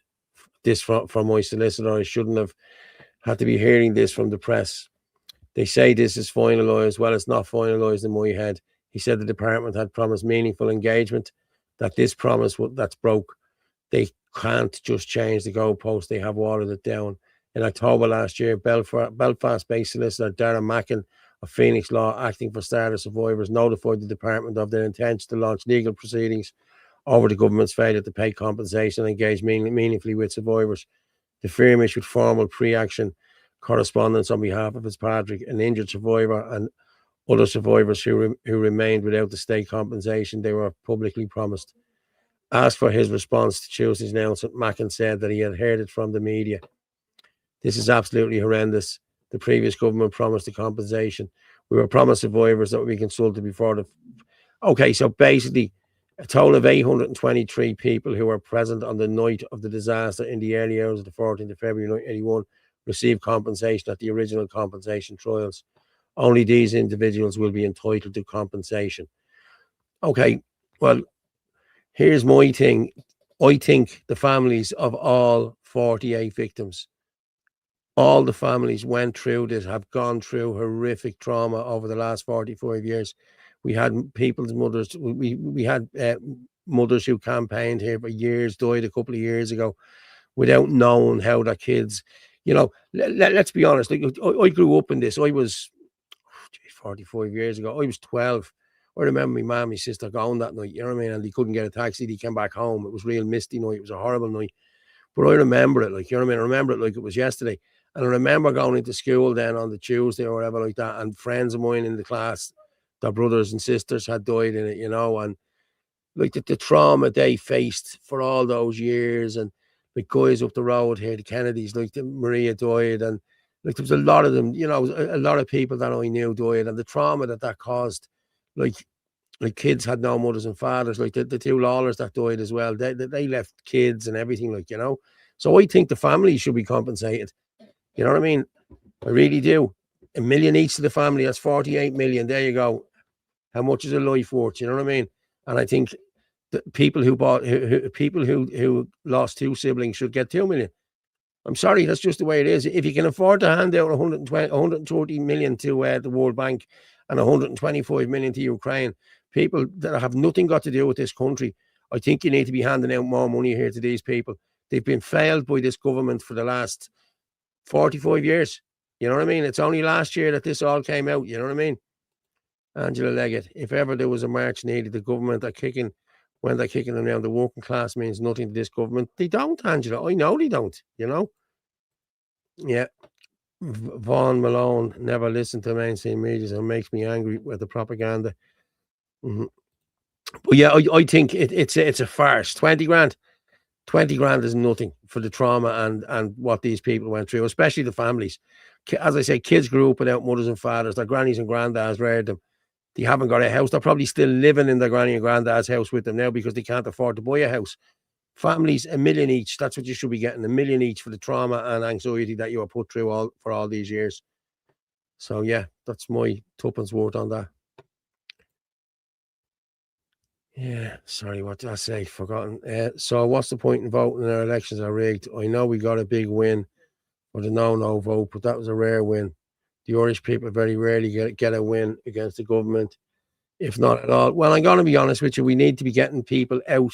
this from my solicitor. I shouldn't have had to be hearing this from the press. They say this is finalised. Well, it's not finalised in my head. He said the department had promised meaningful engagement, that this promise that's broke. They can't just change the goalpost. They have watered it down. In October last year, Belfast-based solicitor Darren Mackin of Phoenix Law, acting for Stardust survivors, notified the department of their intention to launch legal proceedings over the government's failure to pay compensation and engage meaningfully with survivors. The firm issued formal pre-action correspondence on behalf of Fitzpatrick, an injured survivor, and other survivors who remained without the state compensation they were publicly promised. Asked for his response to Tuesday's announcement, Mackin said that he had heard it from the media. This is absolutely horrendous. The previous government promised the compensation. We were promised survivors that would be consulted before the... Okay, so basically, a total of 823 people who were present on the night of the disaster in the early hours of the 14th of February 1981 received compensation at the original compensation trials. Only these individuals will be entitled to compensation. Okay, well, here's my thing. I think the families of all 48 victims, all the families went through this, have gone through horrific trauma over the last 45 years. We had people's mothers, we had mothers who campaigned here for years, died a couple of years ago without knowing how their kids, you know, let's be honest. Like, I grew up in this. I was 45 years ago. I was 12 I remember my mum, my sister going that night, you know what I mean? And they couldn't get a taxi. They came back home. It was real misty night. It was a horrible night. But I remember it, like, you know what I mean? I remember it like it was yesterday. And I remember going into school then on the Tuesday or whatever like that, and friends of mine in the class, their brothers and sisters had died in it, you know, and like the trauma they faced for all those years, and the guys up the road here, the Kennedys, like Maria died, and like there was a lot of them, you know, a lot of people that I knew died, and the trauma that caused, like kids had no mothers and fathers, like the two Lawlers that died as well, they left kids and everything, like, you know. So I think the families should be compensated. You know what I mean? I really do. $1 million each to the family, that's 48 million. There you go. How much is a life worth? You know what I mean? And I think the people who lost two siblings should get 2 million. I'm sorry, that's just the way it is. If you can afford to hand out 130 million to the World Bank and 125 million to Ukraine, people that have nothing got to do with this country, I think you need to be handing out more money here to these people. They've been failed by this government for the last 45 years. You know what I mean? It's only last year that this all came out. You know what I mean? Angela Leggett, if ever there was a march needed, the government are kicking, when they're kicking them down, the working class means nothing to this government. They don't, Angela. I know they don't, you know? Yeah. Vaughan Malone never listened to mainstream media, so it makes me angry with the propaganda. But yeah, I think it's a farce. 20 grand. 20 grand is nothing for the trauma and what these people went through, especially the families. As I say, kids grew up without mothers and fathers. Their grannies and granddads reared them. They haven't got a house. They're probably still living in their granny and granddad's house with them now because they can't afford to buy a house. Families, $1 million each. That's what you should be getting, $1 million each for the trauma and anxiety that you were put through for all these years. So yeah, that's my tuppence worth on that. Yeah, sorry, what did I say? Forgotten. So what's the point in voting? Our elections are rigged. I know we got a big win for the no vote, but that was a rare win. The Irish people very rarely get a win against the government, if not at all. Well, I'm going to be honest with you. We need to be getting people out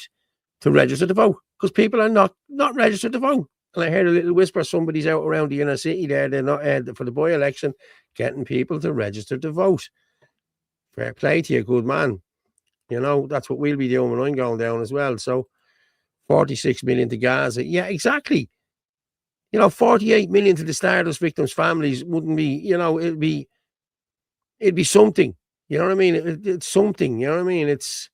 to register to vote because people are not registered to vote. And I heard a little whisper, somebody's out around the inner city there. They're not for the by-election, getting people to register to vote. Fair play to you, good man. You know, that's what we'll be doing when I'm going down as well. So 46 million to Gaza. Yeah, exactly. You know, 48 million to the Stardust victims' families wouldn't be, you know, it'd be something. You know what I mean? It's something. You know what I mean? It's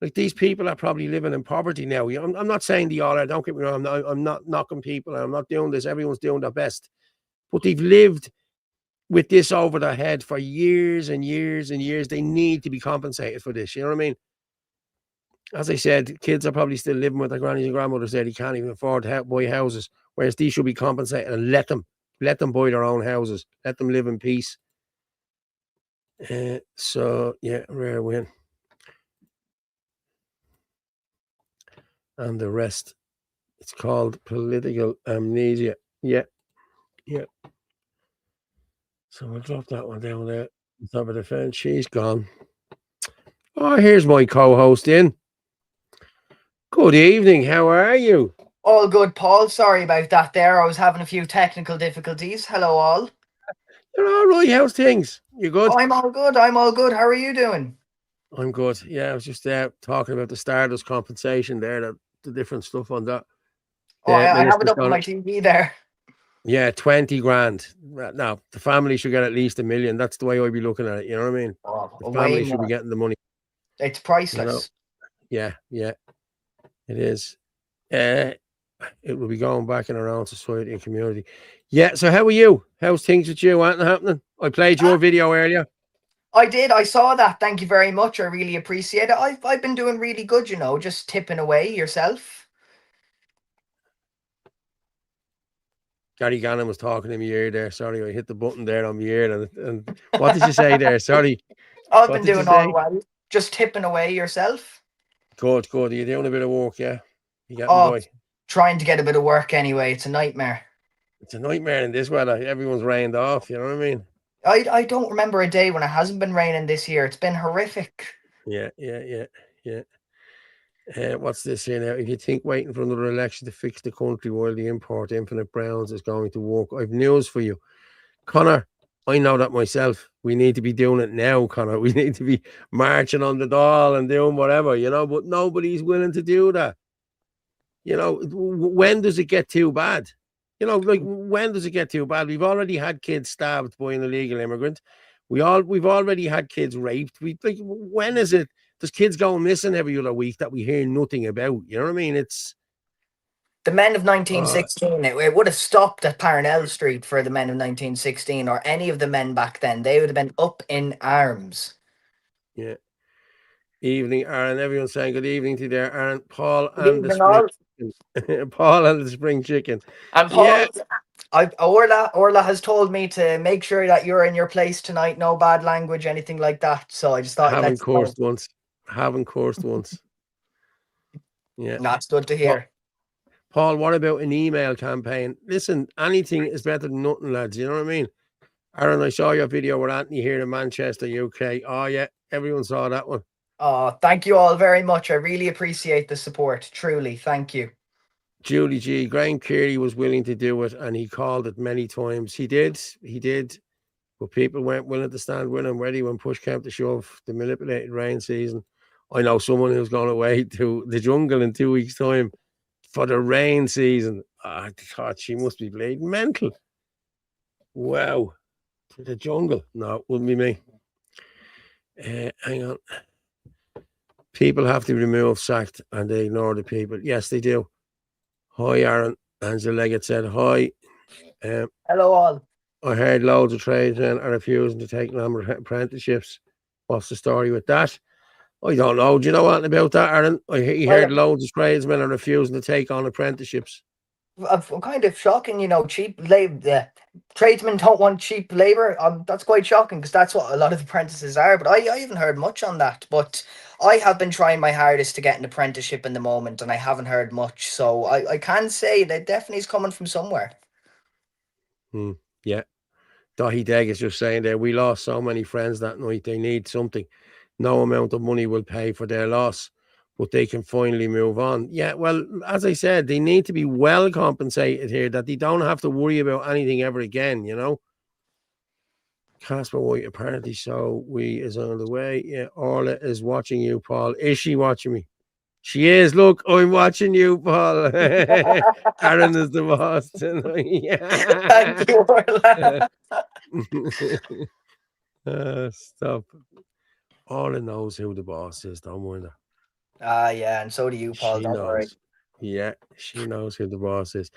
like these people are probably living in poverty now. I'm not saying they all are. Don't get me wrong. I'm not knocking people. I'm not doing this. Everyone's doing their best. But they've lived with this over their head for years and years and years. They need to be compensated for this. You know what I mean? As I said, kids are probably still living with their grannies and grandmothers there. They can't even afford to buy houses, whereas these should be compensated and let them buy their own houses. Let them live in peace. So, yeah, rare win. And the rest, it's called political amnesia. Yeah. So we'll drop that one down there. Top of the fence. She's gone. Oh, here's my co-host in. Good evening. How are you? All good, Paul. Sorry about that there. I was having a few technical difficulties. Hello, all. You're all right. How's things? You good? I'm all good. I'm all good. How are you doing? I'm good. Yeah, I was just talking about the Stardust compensation there, the different stuff on that. Oh, I have it up on my TV there. Yeah, 20 grand. Now, the family should get at least $1 million. That's the way I'd be looking at it. You know what I mean? The family should be getting the money. It's priceless. You know? Yeah. It is. It will be going back in our own society and community. Yeah, so how are you? How's things with you? Anything happening? I played your video earlier. I did. I saw that. Thank you very much. I really appreciate it. I've been doing really good, you know, just tipping away. Yourself? Gary Gannon was talking in my ear there. Sorry, I hit the button there on my ear. And what did you say there? Sorry. I've been doing all well. Just tipping away. Yourself? Good. Are you doing a bit of work, yeah? You getting by? Trying to get a bit of work anyway. It's a nightmare. It's a nightmare in this weather. Everyone's rained off, you know what I mean? I don't remember a day when it hasn't been raining this year. It's been horrific. Yeah. What's this here now? If you think waiting for another election to fix the country while the import infinite browns is going to work, I've news for you. Connor, I know that myself. We need to be doing it now, Connor. We need to be marching on the Dáil and doing whatever, but nobody's willing to do that. When does it get too bad? When does it get too bad? We've already had kids stabbed by an illegal immigrant. We've already had kids raped. When is it? There's kids going missing every other week that we hear nothing about. You know what I mean? It's the men of 1916. It would have stopped at Parnell Street for the men of 1916 or any of the men back then. They would have been up in arms. Yeah. Evening, Aaron. Everyone's saying good evening to you there, Aaron. Paul Good and the evening, spring all. chicken. Paul and the spring chicken. And Paul, Yeah. Orla has told me to make sure that you're in your place tonight. No bad language, anything like that. So I just thought Haven't coursed once. Yeah. That's good to hear. Paul, what about an email campaign? Listen, anything is better than nothing, lads. You know what I mean? Aaron, I saw your video with Anthony here in Manchester, UK. Oh, yeah. Everyone saw that one. Oh, thank you all very much. I really appreciate the support. Truly. Thank you. Julie G. Graham Keeley was willing to do it, and he called it many times. He did. But people weren't willing to stand with him ready when push came to shove. The manipulated rain season. I know someone who's going away to the jungle in 2 weeks' time for the rain season. I thought she must be bleeding mental. Wow. To the jungle. No, it wouldn't be me. Hang on. People have to be removed, sacked, and they ignore the people. Yes, they do. Hi, Aaron. Angela Leggett said hi. Hello, all. I heard loads of tradesmen are refusing to take number apprenticeships. What's the story with that? I don't know. Do you know anything about that, Aaron? He heard loads of tradesmen are refusing to take on apprenticeships. Kind of shocking, cheap labor. Tradesmen don't want cheap labor. That's quite shocking because that's what a lot of apprentices are. But I haven't heard much on that. But I have been trying my hardest to get an apprenticeship in the moment, and I haven't heard much. So I can say that definitely is coming from somewhere. Yeah. Dahi Deg is just saying there, we lost so many friends that night. They need something. No amount of money will pay for their loss, but they can finally move on. Yeah, well, as I said, they need to be well compensated here, that they don't have to worry about anything ever again, Casper White, apparently so. We is on the way. Yeah, Orla is watching you, Paul. Is she watching me? She is. Look, I'm watching you, Paul. Aaron is the boss tonight. Thank you, Orla. Stop. Orla knows who the boss is, don't mind her. Yeah, and so do you, Paul. Don't worry. Yeah, she knows who the boss is.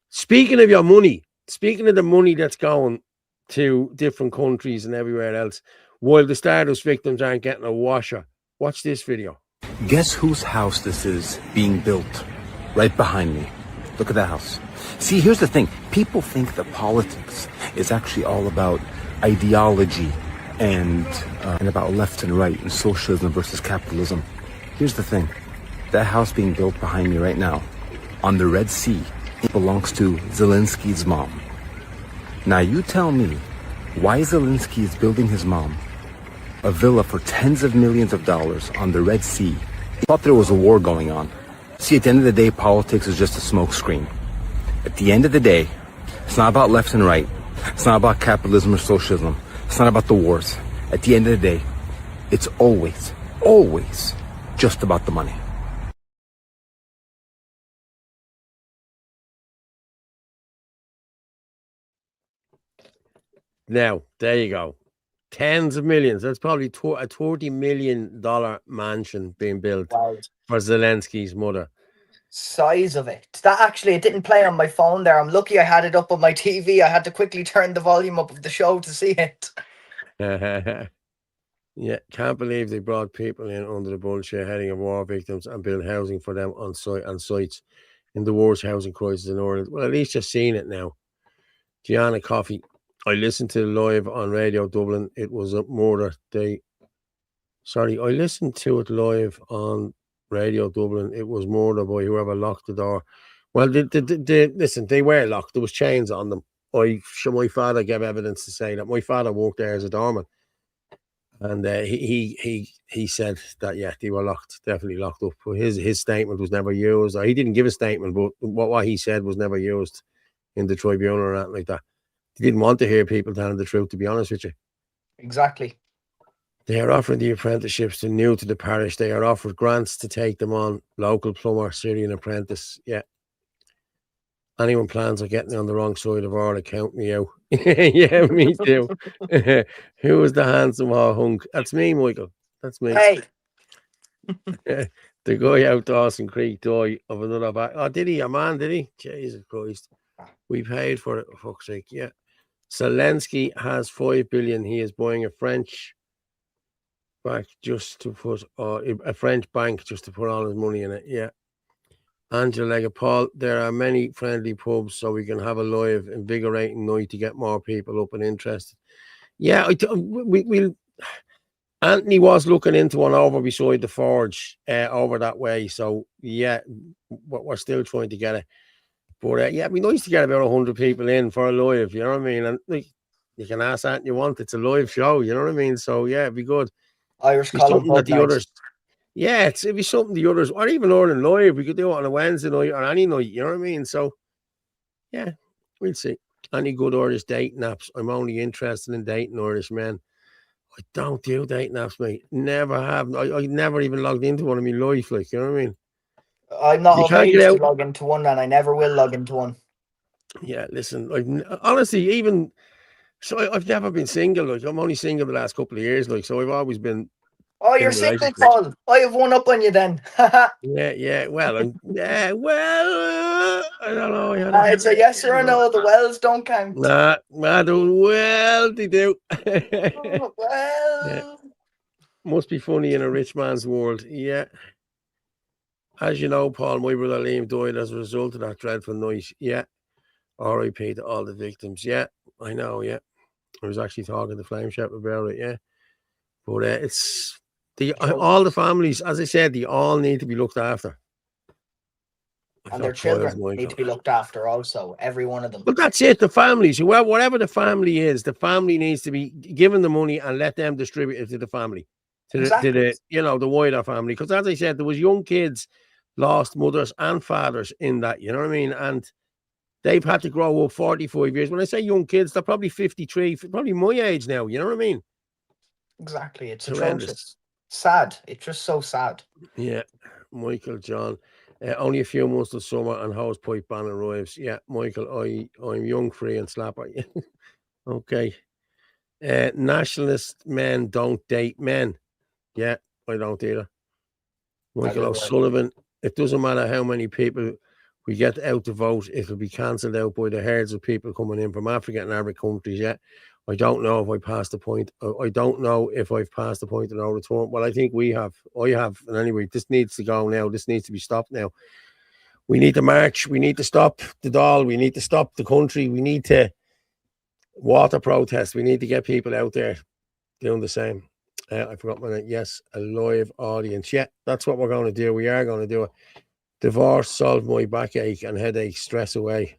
Speaking of your money, speaking of the money that's going to different countries and everywhere else, while the Stardust victims aren't getting a washer, watch this video. Guess whose house this is being built? Right behind me. Look at that house. See, here's the thing. People think that politics is actually all about ideology and about left and right and socialism versus capitalism. Here's the thing. That house being built behind me right now on the Red Sea, it belongs to Zelensky's mom. Now you tell me why Zelensky is building his mom a villa for tens of millions of dollars on the Red Sea. He thought there was a war going on. See, at the end of the day, politics is just a smokescreen. At the end of the day, it's not about left and right. It's not about capitalism or socialism. It's not about the wars. At the end of the day, it's always just about the money. Now, there you go. Tens of millions. That's probably a $40 million mansion being built for Zelensky's mother. Size of it. That actually, it didn't play on my phone there. I'm lucky I had it up on my TV. I had to quickly turn the volume up of the show to see it. Yeah, can't believe they brought people in under the bullshit heading of war victims and build housing for them on sites in the worst housing crisis in Ireland. Well, at least you've seen it now. Gianna Coffey. I listened to it live on Radio Dublin. It was a murder. I listened to it live on Radio Dublin. It was murder by whoever locked the door. Well, listen, they were locked. There was chains on them. My father gave evidence to say that my father worked there as a doorman, and he said that they were locked, definitely locked up. But his statement was never used. He didn't give a statement, but what he said was never used in the tribunal or anything like that. They didn't want to hear people telling the truth, to be honest with you. Exactly. They are offering the apprenticeships to new to the parish. They are offered grants to take them on. Local plumber, Syrian apprentice. Yeah. Anyone plans on getting on the wrong side of all, count me out. Yeah, me too. Who was the handsome hunk? That's me, Michael. That's me. Hey, The guy out Dawson Creek died of another back. Oh, did he? A man, did he? Jesus Christ. We paid for it, for fuck's sake. Yeah. Zelensky has 5 billion. He is buying a French bank just to put a French bank just to put all his money in it. Yeah. Angela Paul, there are many friendly pubs, so we can have a live, invigorating night to get more people up and interested. Yeah, we'll. Anthony was looking into one over beside the forge, over that way. So yeah, we're still trying to get it. But yeah, it'd be nice to get about 100 people in for a live. You know what I mean? And like, you can ask anything you want. It's a live show. You know what I mean? So yeah, it'd be good. Irish Be Colin something that the Pub others. Yeah, it'd be something the others, or even Ireland live. We could do it on a Wednesday night or any night. You know what I mean? So yeah, we'll see. Any good Irish dating apps? I'm only interested in dating Irish men. I don't do dating apps, mate. Never have. I never even logged into one in my life. Like, you know what I mean? I'm not You of can't age get to out. log into one, and I never will log into one. Yeah, listen. Like, honestly, even so, I've never been single. Like, I'm only single the last couple of years. Like, so I've always been Oh, in you're single, relationships. Paul. I have one up on you then. Yeah. Well, I don't know. It's a yes or a no. The wells don't count. Nah, I don't. Well, they do. Oh, Yeah, well, must be funny in a rich man's world. Yeah. As you know, Paul, my brother Liam died as a result of that dreadful night. Yeah. R.I.P. to all the victims. Yeah, I know. Yeah. I was actually talking to Flame Chef about it. Yeah. But it's all the families, as I said, they all need to be looked after. and their children need to be looked after also. Every one of them. But that's it. The families, whatever the family is, the family needs to be given the money and let them distribute it to the family, to the the wider family. Because as I said, there was young kids lost mothers and fathers in that. You know what I mean? And they've had to grow up 45 years. When I say young kids, they're probably 53, probably my age now. You know what I mean? Exactly. It's horrendous. Atrocious. Sad. It's just so sad. Yeah. Michael John. Only a few months of summer and hose pipe ban arrives. Yeah, Michael, I'm young, free, and slapper. Okay. Nationalist men don't date men. Yeah, I don't either. Michael O'Sullivan, it doesn't matter how many people we get out to vote, it'll be cancelled out by the herds of people coming in from Africa and Arab countries. Yeah. I don't know if I passed the point. I don't know if I've passed the point of no return. Well, I think we have. I have. And anyway, this needs to go now. This needs to be stopped now. We need to march. We need to stop the doll. We need to stop the country. We need to water protest. We need to get people out there doing the same. I forgot my name. Yes, a live audience. Yeah, that's what we're going to do. We are going to do it. Divorce solved my backache and headache, stress away.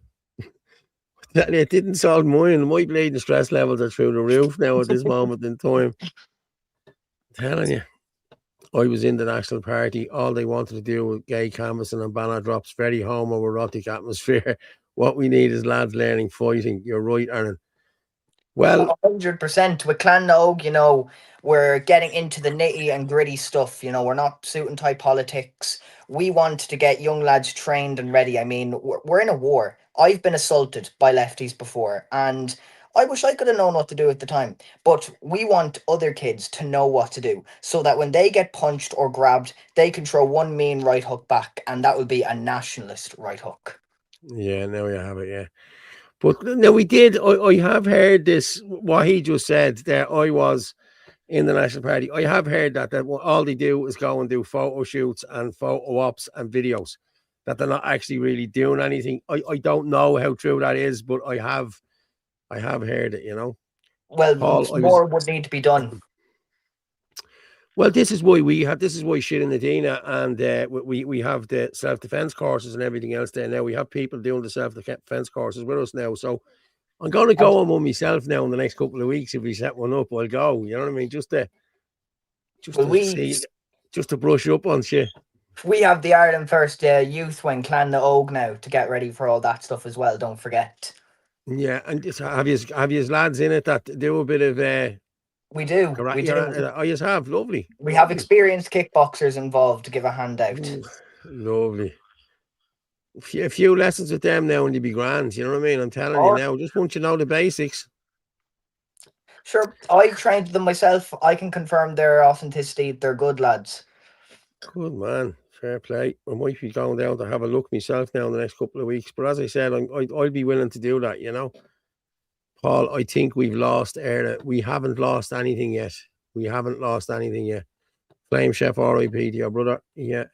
It didn't solve mine. My bleeding stress levels are through the roof now at this moment in time. I'm telling you, I was in the National Party. All they wanted to do was gay canvassing and banner drops, very homoerotic atmosphere. What we need is lads learning fighting. You're right, Aaron. Well, 100% with Clan Nogue, we're getting into the nitty and gritty stuff. We're not suit and tie politics. We want to get young lads trained and ready. I mean, we're in a war. I've been assaulted by lefties before, and I wish I could have known what to do at the time. But we want other kids to know what to do so that when they get punched or grabbed, they can throw one mean right hook back, and that would be a nationalist right hook. Yeah, now you have it, yeah. But no, we did. I have heard this, what he just said there. I was in the National Party. I have heard that all they do is go and do photo shoots and photo ops and videos, that they're not actually really doing anything. I don't know how true that is, but I have heard it, Well, Paul, more would need to be done. Well, this is why Shit in Adina and we have the self-defense courses and everything else there now. We have people doing the self-defense courses with us now. So I'm going to go on one myself now in the next couple of weeks. If we set one up, I'll go. You know what I mean? Just to brush up on shit. We have the Ireland First Youth when Clan Nogue now to get ready for all that stuff as well. Don't forget. Yeah, and have you lads in it that do a bit of We do. We karate? do. Oh, you have lovely, We have lovely, experienced kickboxers involved to give a hand out. Ooh, lovely. A few lessons with them now, and you'd be grand. You know what I mean? I'm telling you Or now. Just once you know the basics. sure, I trained them myself. I can confirm their authenticity. They're good lads. Good man, fair play. I might be going down to have a look myself now in the next couple of weeks. But as I said, I'd be willing to do that. You know, Paul. I think we've lost Erda. We haven't lost anything yet. We haven't lost anything yet. Flame Chef R.I.P. to your brother. Yeah.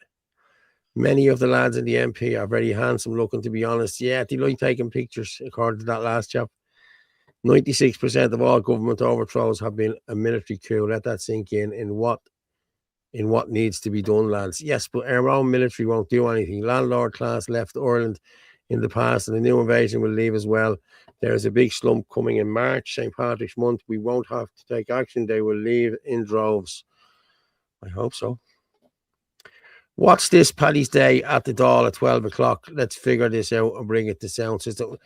Many of the lads in the MP are very handsome looking, to be honest. Yeah, they like taking pictures, according to that last chap. 96% of all government overthrows have been a military coup. Let that sink in what needs to be done, lads. Yes, but our own military won't do anything. Landlord class left Ireland in the past, and the new invasion will leave as well. There is a big slump coming in March, St. Patrick's Month. We won't have to take action. They will leave in droves. I hope so. What's this Paddy's Day at the Dáil at 12 o'clock? Let's figure this out and bring it to sound system.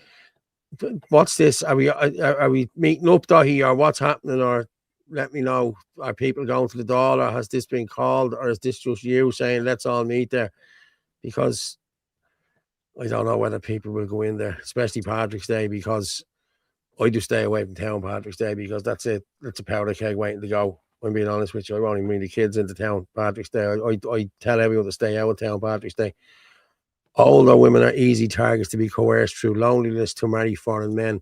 What's this? Are we meeting up, Dahi, or what's happening? Or let me know. Are people going to the Dáil, or has this been called, or is this just you saying let's all meet there? Because I don't know whether people will go in there, especially Patrick's Day, because I do stay away from town Patrick's Day because that's it. It's a powder keg waiting to go. I'm being honest with you. I won't even bring the kids into town Patrick's Day. I tell everyone to stay out of town Patrick's Day. Older women are easy targets to be coerced through loneliness to marry foreign men.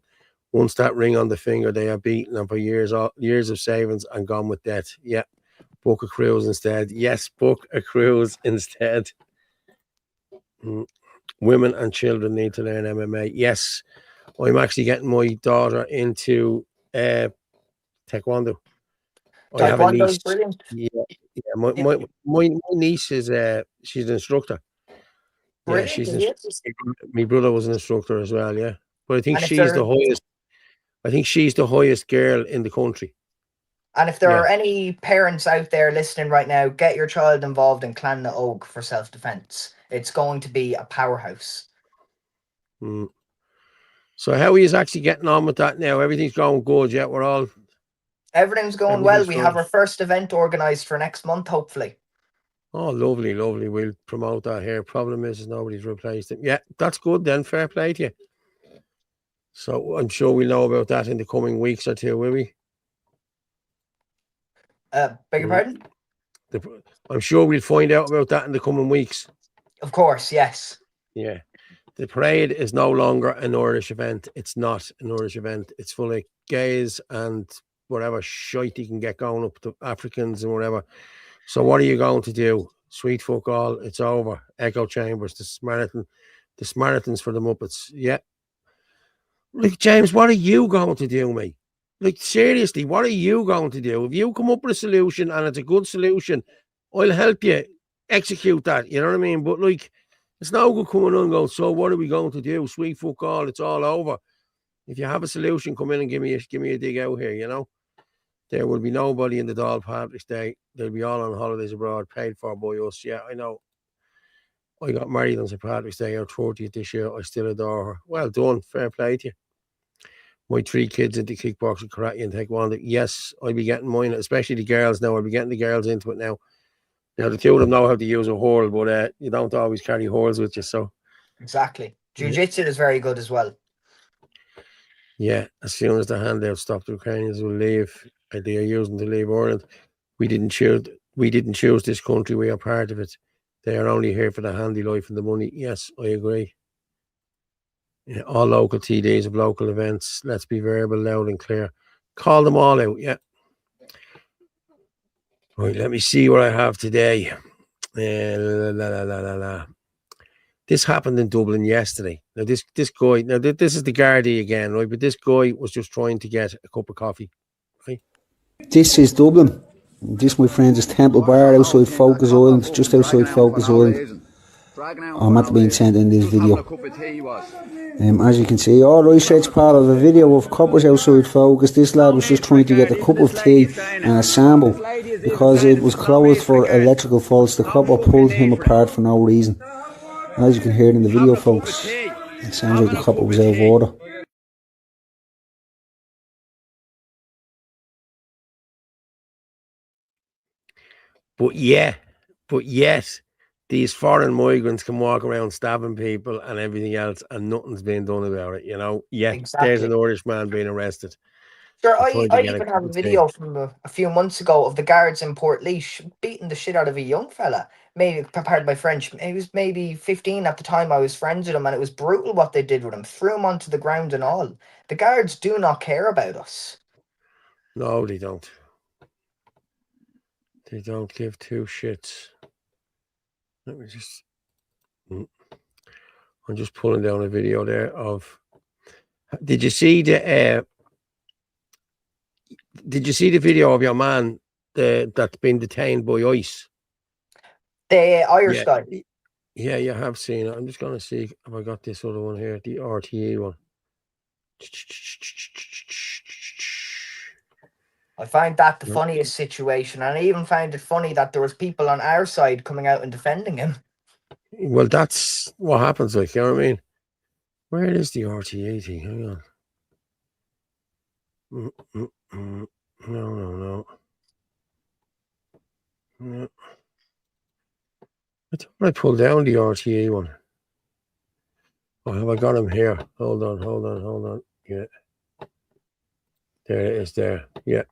Once that ring on the finger, they are beaten, and for years of savings and gone with debt. Yeah, book a cruise instead. Yes, book a cruise instead. Women and children need to learn MMA. Yes, I'm actually getting my daughter into taekwondo. I have a niece. Brilliant. Yeah, my niece is she's an instructor. Yeah, my brother was an instructor as well. Yeah, but I think she's the highest. I think she's the highest girl in the country. And if there are any parents out there listening right now, get your child involved in Clan na Og for self-defense. It's going to be a powerhouse. So how are you actually getting on with that now? Everything's going good. Yeah, everything's going well. We have our first event organized for next month, hopefully. Oh, lovely, lovely. We'll promote that here. Problem is nobody's replaced him. Yeah, that's good then. Fair play to you. So I'm sure we'll know about that in the coming weeks or two, will we? Beg your pardon? I'm sure we'll find out about that in the coming weeks. Of course, yes. Yeah. The parade is no longer an Irish event. It's not an Irish event. It's full of gays and whatever shite you can get going up to Africans and whatever. So what are you going to do? Sweet fuck all. It's over. Echo chambers, the Samaritans for the Muppets. Yeah. Like, James, what are you going to do, mate? Like, seriously, what are you going to do? If you come up with a solution and it's a good solution, I'll help you execute that. You know what I mean? But, like, it's no good coming on and going, so what are we going to do? Sweet fuck all. It's all over. If you have a solution, come in and give me a dig out here, you know? There will be nobody in the Dáil Patrick's Day. They'll be all on holidays abroad, paid for by us. Yeah, I know. I got married on St. Patrick's Day, our 30th this year. I still adore her. Well done. Fair play to you. My 3 kids into kickboxing, karate, and taekwondo. Yes, I'll be getting mine, especially the girls now. I'll be getting the girls into it now. Now, the two of them know how to use a hurl, but you don't always carry hurls with you, so. Exactly. Jiu-jitsu is very good as well. Yeah, as soon as the handouts stop, the Ukrainians will leave. They are using to leave Ireland. We didn't choose this country. We are part of it. They are only here for the handy life and the money. Yes, I agree. Yeah, all local TDs of local events. Let's be verbal, loud and clear. Call them all out. Yeah. Right, let me see what I have today. This happened in Dublin yesterday. Now, this guy, this is the Gardaí again, right? But this guy was just trying to get a cup of coffee, right? This is Dublin. This, my friends, is Temple Bar outside Focus Island, just outside Focus Island. I'm at being sent in this video. As you can see, alright, it's part of a video of coppers outside Focus. This lad was just trying to get a cup of tea and a sample because it was closed for electrical faults. The copper pulled him apart for no reason. As you can hear in the video, folks, it sounds like the copper was out of order. But yet, these foreign migrants can walk around stabbing people and everything else, and nothing's being done about it. Yet there's Exactly. an Irish man being arrested Sure, for I, trying to I get a even cup have a of tea. video from a few months ago of the guards in Portlaoise beating the shit out of a young fella. Maybe, pardon my French, he was maybe 15 at the time. I was friends with him, and it was brutal what they did with him. Threw him onto the ground and all. The guards do not care about us. No, they don't. They don't give two shits. Let me just... I'm just pulling down a video there of... Did you see the video of your man that's been detained by ICE? The Irish guy. Yeah, you have seen it. I'm just gonna see if I got this other one here, the RTE one. I find that the funniest situation, and I even found it funny that there was people on our side coming out and defending him. Well, that's what happens, like, you know what I mean? Where is the RTA thing? Hang on. No. I thought I pulled down the RTA one. Oh, have I got him here? Hold on. Yeah. There it is there. Yeah.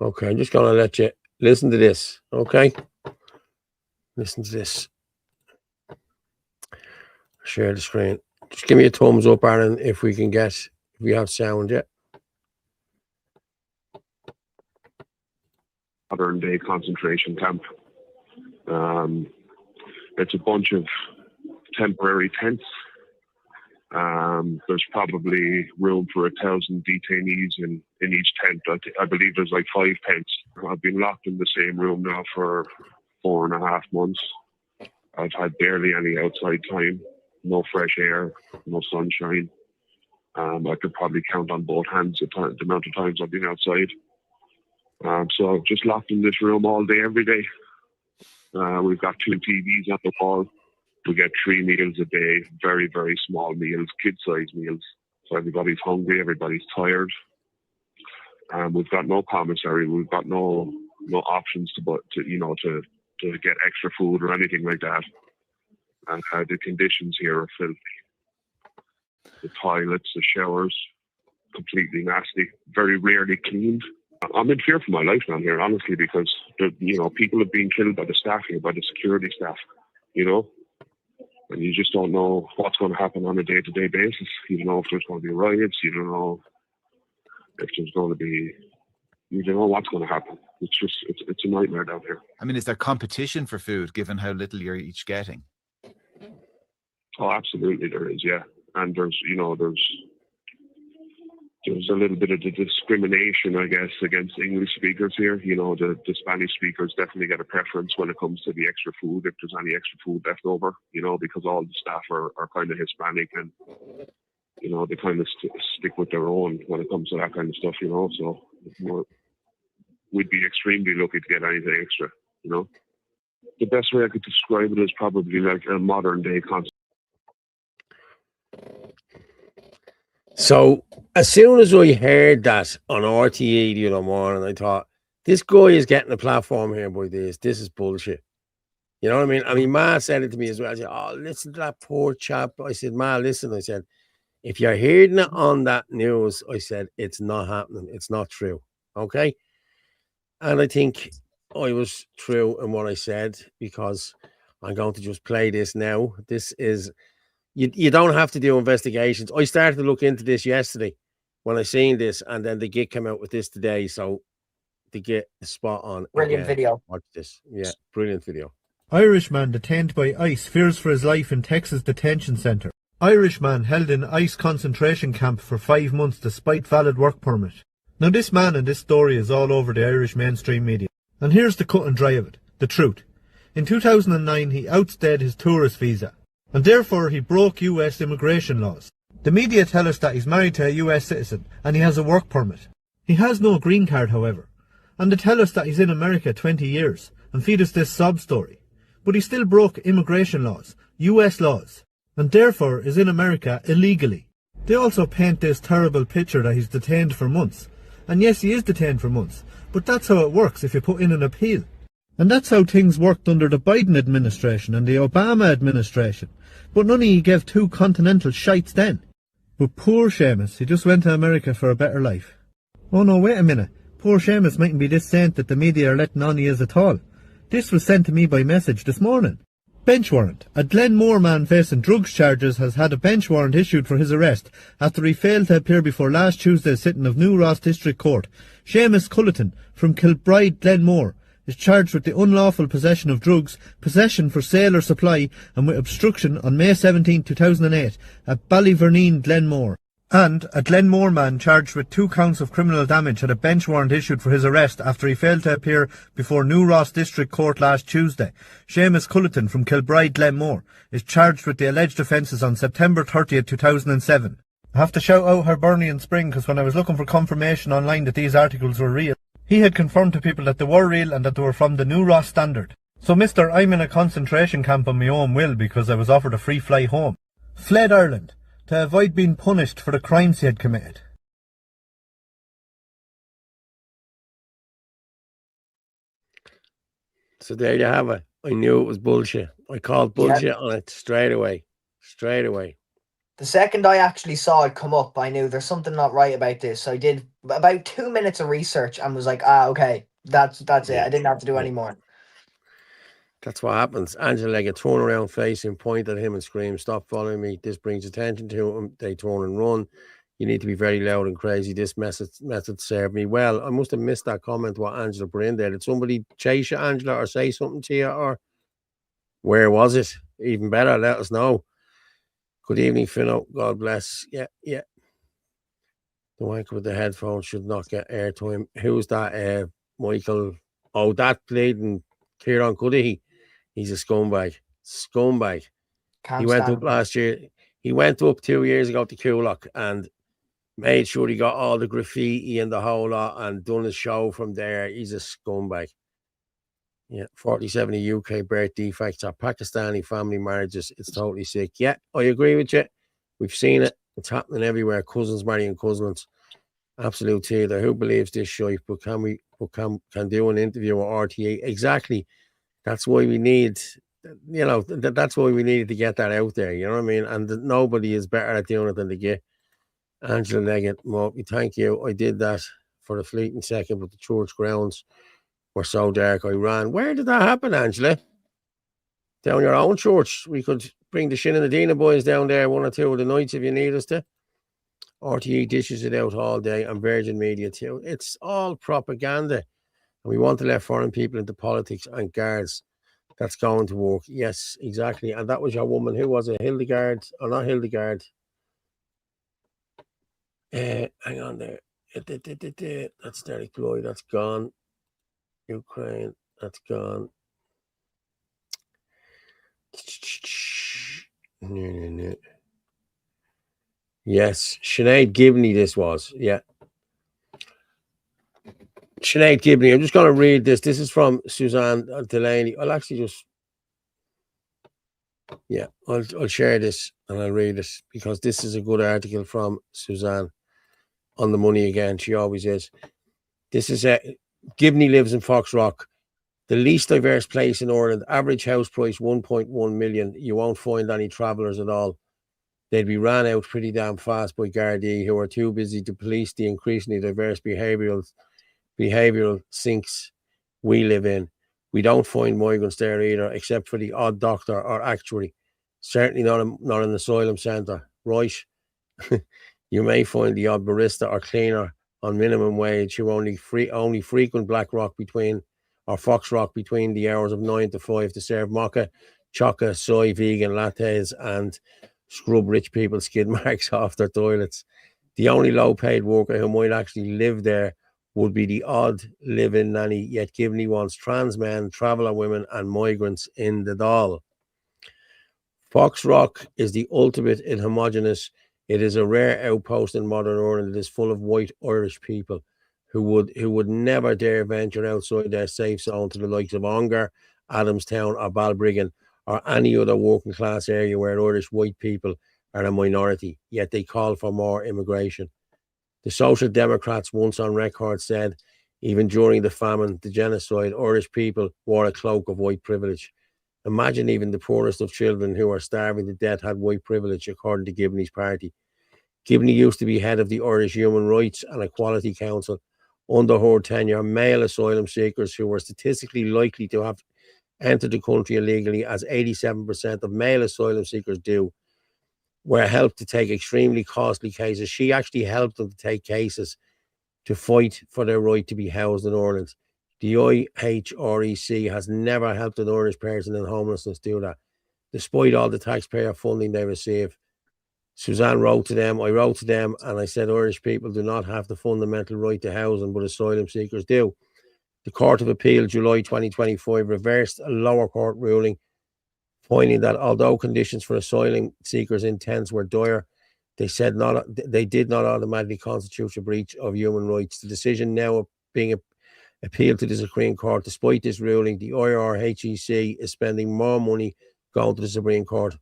Okay, I'm just going to let you listen to this, okay? Listen to this. Share the screen. Just give me a thumbs up, Aaron, if we have sound yet. Modern day concentration camp. It's a bunch of temporary tents. There's probably room for 1,000 detainees in each tent. I believe there's like 5 tents. I've been locked in the same room now for 4.5 months. I've had barely any outside time, no fresh air, no sunshine. I could probably count on both hands the amount of times I've been outside. So I'm just locked in this room all day, every day. We've got 2 TVs at the wall. We get 3 meals a day, very, very small meals, kid-sized meals. So everybody's hungry, everybody's tired. We've got no commissary. We've got no options to get extra food or anything like that. And the conditions here are filthy. The toilets, the showers, completely nasty, very rarely cleaned. I'm in fear for my life down here, honestly, because people have been killed by the staff here, by the security staff, and you just don't know what's going to happen on a day-to-day basis. You don't know if there's going to be riots. You don't know if there's going to be. You don't know what's going to happen. It's a nightmare down here. I mean, is there competition for food given how little you're each getting? Oh, absolutely, there is. Yeah, and there's a little bit of the discrimination, I guess, against English speakers here. The Spanish speakers definitely get a preference when it comes to the extra food, if there's any extra food left over, because all the staff are kind of Hispanic, and, they kind of stick with their own when it comes to that kind of stuff, so we'd be extremely lucky to get anything extra, The best way I could describe it is probably like a modern day concept. So as soon as I heard that on RTE the other morning, I thought, this guy is getting a platform here by this. This is bullshit. You know what I mean? I mean, Ma said it to me as well. I said, oh, listen to that poor chap. I said, Ma, listen. I said, if you're hearing it on that news, I said, it's not happening. It's not true. Okay? And I think I was true in what I said, because I'm going to just play this now. This is... You don't have to do investigations. I started to look into this yesterday when I seen this, and then the Git came out with this today. So the Git is spot on. Brilliant video. Watch this. Yeah, brilliant video. Irishman detained by ICE fears for his life in Texas detention centre. Irishman held in ICE concentration camp for 5 months despite valid work permit. Now this man and this story is all over the Irish mainstream media. And here's the cut and dry of it, the truth. In 2009 he outstayed his tourist visa, and therefore he broke US immigration laws. The media tell us that he's married to a US citizen and he has a work permit. He has no green card, however, and they tell us that he's in America 20 years and feed us this sob story. But he still broke immigration laws, US laws, and therefore is in America illegally. They also paint this terrible picture that he's detained for months, And yes, he is detained for months. But that's how it works if you put in an appeal. And that's how things worked under the Biden administration and the Obama administration. But none of you gave two continental shites then. But poor Seamus, he just went to America for a better life. Oh no, wait a minute. Poor Seamus mightn't be this saint that the media are letting on he is at all. This was sent to me by message this morning. Bench warrant. A Glenmore man facing drugs charges has had a bench warrant issued for his arrest after he failed to appear before last Tuesday's sitting of New Ross District Court. Seamus Culleton from Kilbride, Glenmore, is charged with the unlawful possession of drugs, possession for sale or supply, and with obstruction on May 17, 2008 at Ballyverneen, Glenmore. And a Glenmore man charged with 2 counts of criminal damage had a bench warrant issued for his arrest after he failed to appear before New Ross District Court last Tuesday. Seamus Culleton from Kilbride, Glenmore, is charged with the alleged offences on September 30th, 2007. I have to shout out Hibernian Spring because when I was looking for confirmation online that these articles were real, he had confirmed to people that they were real and that they were from the New Ross Standard. So mister, I'm in a concentration camp on my own will because I was offered a free flight home. Fled Ireland to avoid being punished for the crimes he had committed. So there you have it. I knew it was bullshit. I called bullshit on it straight away. Straight away. The second I actually saw it come up, I knew there's something not right about this. So I did about 2 minutes of research and was like, okay, that's it. I didn't have to do any more. That's what happens. Angela Leggett turn around face him, point at him and scream, "Stop following me. This brings attention to him." They turn and run. You need to be very loud and crazy. This method served me well. I must have missed that comment what Angela put in there. Did somebody chase you, Angela, or say something to you, or where was it? Even better, let us know. Good evening, Finno. God bless. Yeah. The wanker with the headphones should not get airtime. Who's that? Michael. Oh, that bleeding Kieran Cuddihy. He's a scumbag. He went up last year. He went up 2 years ago to Coolock and made sure he got all the graffiti and the whole lot and done a show from there. He's a scumbag. Yeah, 47 UK birth defects are Pakistani family marriages. It's totally sick. Yeah, I agree with you. We've seen it. It's happening everywhere. Cousins marrying cousins. Absolute theatre. Who believes this shite? But can do an interview with RTA? Exactly. That's why we need, that's why we needed to get that out there. You know what I mean? And nobody is better at doing it than the get. Angela Leggett, Mopey, thank you. I did that for a fleeting second, but the church grounds were so dark I ran. Where did that happen, Angela? Down your own church. We could bring the Shin and the Dina boys down there 1 or 2 of the nights if you need us to. RTE dishes it out all day and Virgin Media too. It's all propaganda. And we want to let foreign people into politics and guards. That's going to work. Yes, exactly. And that was your woman. Who was it? Hildegard? Or not Hildegard? Hang on there. That's Derek Floyd. That's gone. Ukraine. That's gone. No. Yes, Sinead Gibney this was. Yeah. Sinead Gibney. I'm just going to read this. This is from Suzanne Delaney. I'll actually just... Yeah, I'll share this and I'll read it because this is a good article from Suzanne on the money again. She always is. This is Gibney lives in Foxrock, the least diverse place in Ireland. Average house price 1.1 million. You won't find any travellers at all. They'd be ran out pretty damn fast by Gardaí who are too busy to police the increasingly diverse behavioural sinks we live in. We don't find migrants there either, except for the odd doctor or actuary. Certainly not an asylum centre, right? You may find the odd barista or cleaner on minimum wage who only frequent Foxrock between the hours of 9 to 5 to serve mocha, choca, soy, vegan lattes and scrub rich people's skid marks off their toilets. The only low-paid worker who might actually live there would be the odd live-in nanny, yet Gibney wants trans men, traveller women and migrants in the Dáil. Foxrock is the ultimate in homogeneous. It is a rare outpost in modern Ireland. It is full of white Irish people who would never dare venture outside their safe zone to the likes of Ongar, Adamstown or Balbriggan or any other working class area where Irish white people are a minority, yet they call for more immigration. The Social Democrats once on record said, even during the famine, the genocide, Irish people wore a cloak of white privilege. Imagine even the poorest of children who are starving to death had white privilege, according to Gibney's party. Gibney used to be head of the Irish Human Rights and Equality Council. Under her tenure, male asylum seekers who were statistically likely to have entered the country illegally, as 87% of male asylum seekers do, were helped to take extremely costly cases. She actually helped them to take cases to fight for their right to be housed in Ireland. The IHREC has never helped an Irish person in homelessness do that, despite all the taxpayer funding they receive. Suzanne wrote to them, I wrote to them, and I said Irish people do not have the fundamental right to housing, but asylum seekers do. The Court of Appeal, July 2025, reversed a lower court ruling, finding that although conditions for asylum seekers in tents were dire, they did not automatically constitute a breach of human rights. The decision now being appealed to the Supreme Court. Despite this ruling, the IRHEC is spending more money going to the Supreme Court.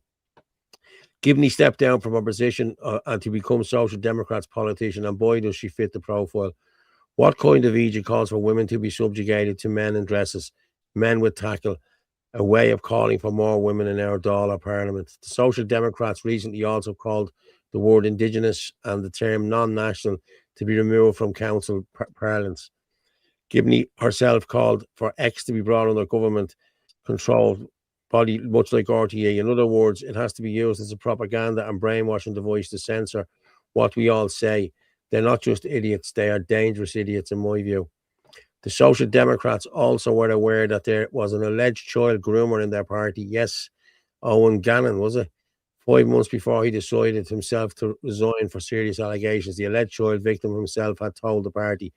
Gibney stepped down from her position and to become Social Democrats politician, and boy does she fit the profile. What kind of Egypt calls for women to be subjugated to men in dresses, men with tackle, a way of calling for more women in our Dáil Parliament. The Social Democrats recently also called the word indigenous and the term non-national to be removed from council parlance. Gibney herself called for X to be brought under government control body, much like RTE. In other words, it has to be used as a propaganda and brainwashing device to censor what we all say. They're not just idiots, they are dangerous idiots in my view. The Social Democrats also were aware that there was an alleged child groomer in their party. Yes, Owen Gannon, was it? 5 months before he decided himself to resign for serious allegations, the alleged child victim himself had told the party.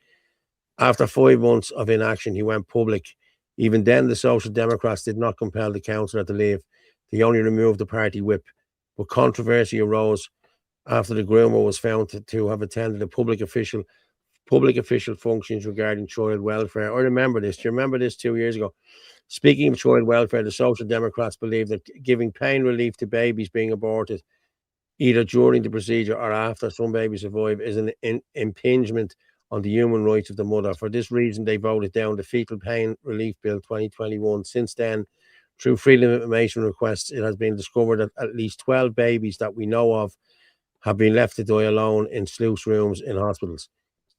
After 5 months of inaction, he went public. Even then, the Social Democrats did not compel the councillor to leave. They only removed the party whip. But controversy arose after the groomer was found to have attended a public official functions regarding child welfare. I remember this. Do you remember this 2 years ago? Speaking of child welfare, the Social Democrats believe that giving pain relief to babies being aborted, either during the procedure or after some babies survive, is an impingement on the human rights of the mother. For this reason, they voted down the Fetal Pain Relief Bill 2021. Since then, through Freedom of Information requests, it has been discovered that at least 12 babies that we know of have been left to die alone in sluice rooms in hospitals.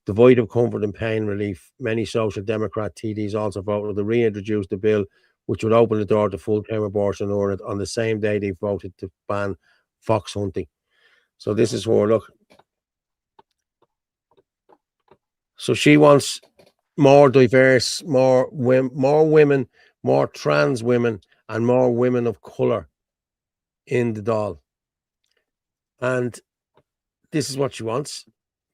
Devoid of comfort and pain relief, many Social Democrat TDs also voted to reintroduce the bill, which would open the door to full-term abortion in Ireland on the same day they voted to ban fox hunting. So this is where, look. So she wants more diverse, more women, more trans women, and more women of colour in the Dáil. And this is what she wants.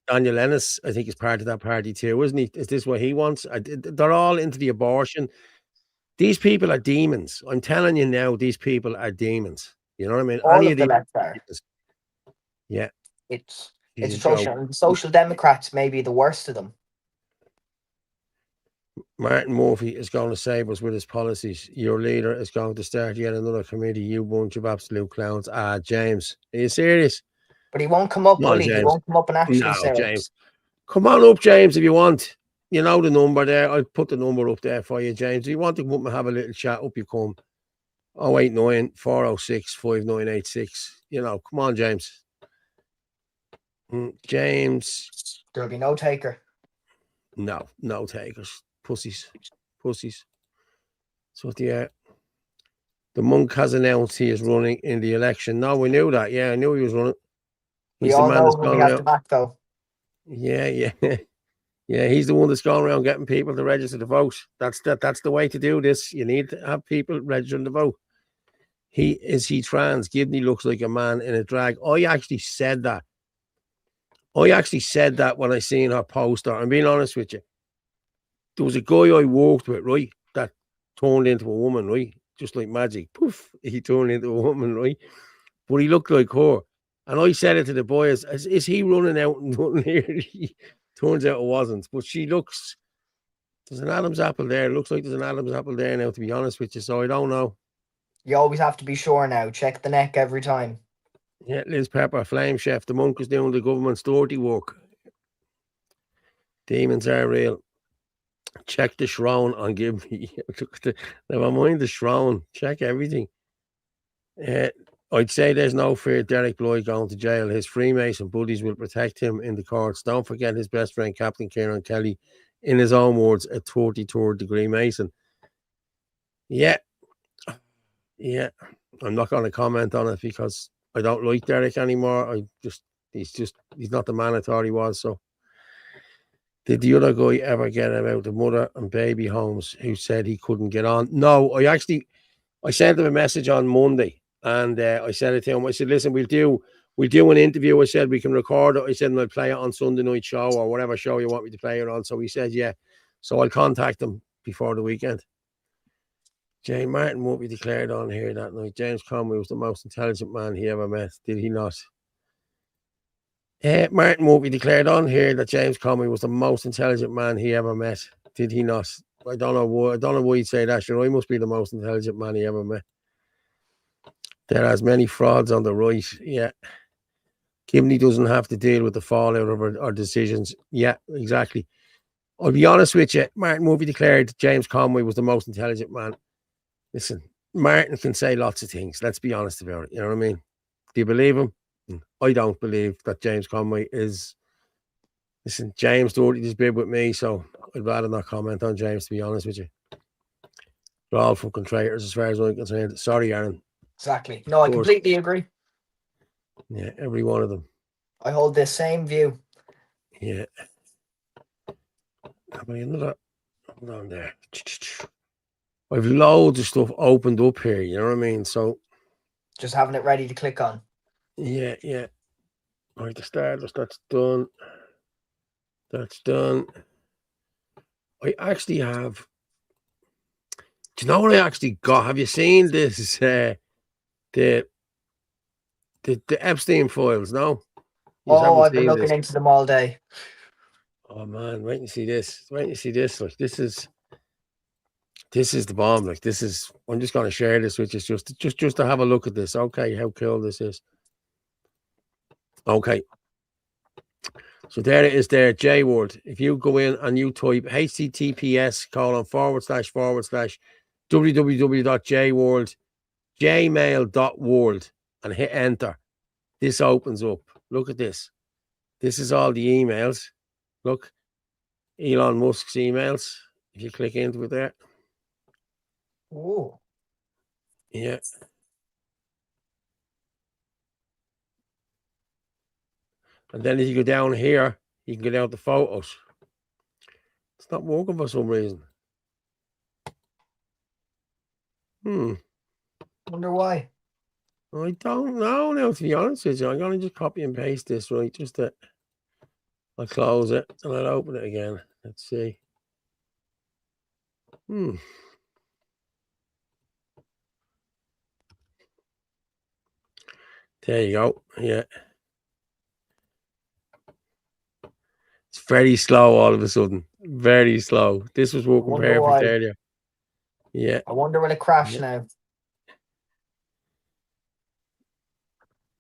Daniel Ennis, I think, is part of that party too, isn't he? Is this what he wants? They're all into the abortion. These people are demons. I'm telling you now, these people are demons. You know what I mean? All of the left are. Yeah. It's atrocious. And the Social Democrats may be the worst of them. Martin Murphy is going to save us with his policies. Your leader is going to start yet another committee. You bunch of absolute clowns. James, are you serious? But he won't come up, will he? He won't come up and actually say James. Come on up, James, if you want. You know the number there. I'll put the number up there for you, James. If you want to come up and have a little chat, up you come. 089 406 5986. You know, come on, James. James. There'll be no taker. No takers. Pussies. So the monk has announced he is running in the election. No, we knew that. Yeah, I knew he was running. We all know who we have to back, though. Yeah. Yeah, he's the one that's going around getting people to register to vote. That's the way to do this. You need to have people registering to vote. Is he trans? Gibney looks like a man in a drag. I actually said that when I seen her poster. I'm being honest with you. There was a guy I worked with, right, that turned into a woman, right? Just like magic. Poof, he turned into a woman, right? But he looked like her. And I said it to the boys, is he running out and nothing here? Turns out it wasn't. But she looks, there's an Adam's apple there. It looks like there's an Adam's apple there now, to be honest with you. So I don't know. You always have to be sure now. Check the neck every time. Yeah, Liz Pepper, Flame Chef. The monk is doing the government's dirty work. Demons are real. Check the Shrone and give me. Never mind the Shrone. Check everything. I'd say there's no fear Derek Lloyd going to jail. His Freemason buddies will protect him in the courts. Don't forget his best friend, Captain Kieran Kelly, in his own words, a 33rd degree Mason. Yeah. I'm not going to comment on it because I don't like Derek anymore. He's not the man I thought he was. So, did the other guy ever get about the mother and baby homes who said he couldn't get on? No, I sent him a message on Monday, and I said it to him. I said, "Listen, we'll do an interview." I said we can record it. I said, and I'll play it on Sunday night show or whatever show you want me to play it on. So he said, "Yeah." So I'll contact him before the weekend. Jane Martin won't be declared on here that night. James Conway was the most intelligent man he ever met. Did he not? Martin won't be declared on here that James Conway was the most intelligent man he ever met. Did he not? I don't know why you'd say that. Sure, I must be the most intelligent man he ever met. There are as many frauds on the right. Yeah. Gimney doesn't have to deal with the fallout of our decisions. Yeah, exactly. I'll be honest with you. Martin won't be declared James Conway was the most intelligent man. Listen, Martin can say lots of things. Let's be honest about it. You know what I mean? Do you believe him? I don't believe that James Conway is. Listen, James Doherty is big with me, so I'd rather not comment on James, to be honest with you. They're all fucking traitors as far as I'm concerned. Sorry, Aaron. Exactly. No, I completely agree. Yeah, every one of them. I hold the same view. Yeah. Have I another? Hold on there. I've loads of stuff opened up here, you know what I mean? So just having it ready to click on. Yeah. Right, the starters, that's done. That's done. I actually have. Do you know what I actually got? Have you seen this? The Epstein files? No. I've been looking into them all day. Oh man, wait and see this. Like this is the bomb. Like this is. I'm just going to share this with you, just to have a look at this. Okay, how cool this is. Okay. So there it is there, J-Word. If you go in and you type https://www.jmail.world and hit enter, this opens up. Look at this. This is all the emails. Look, Elon Musk's emails. If you click into it there. Oh. Yeah. And then if you go down here, you can get out the photos. It's not working for some reason. Wonder why. I don't know now, to be honest with you. I'm going to just copy and paste this, right? Just that I'll close it and I'll open it again. Let's see. There you go. Yeah. It's very slow all of a sudden. Very slow. This was working perfect earlier. Yeah. I wonder will it crash now.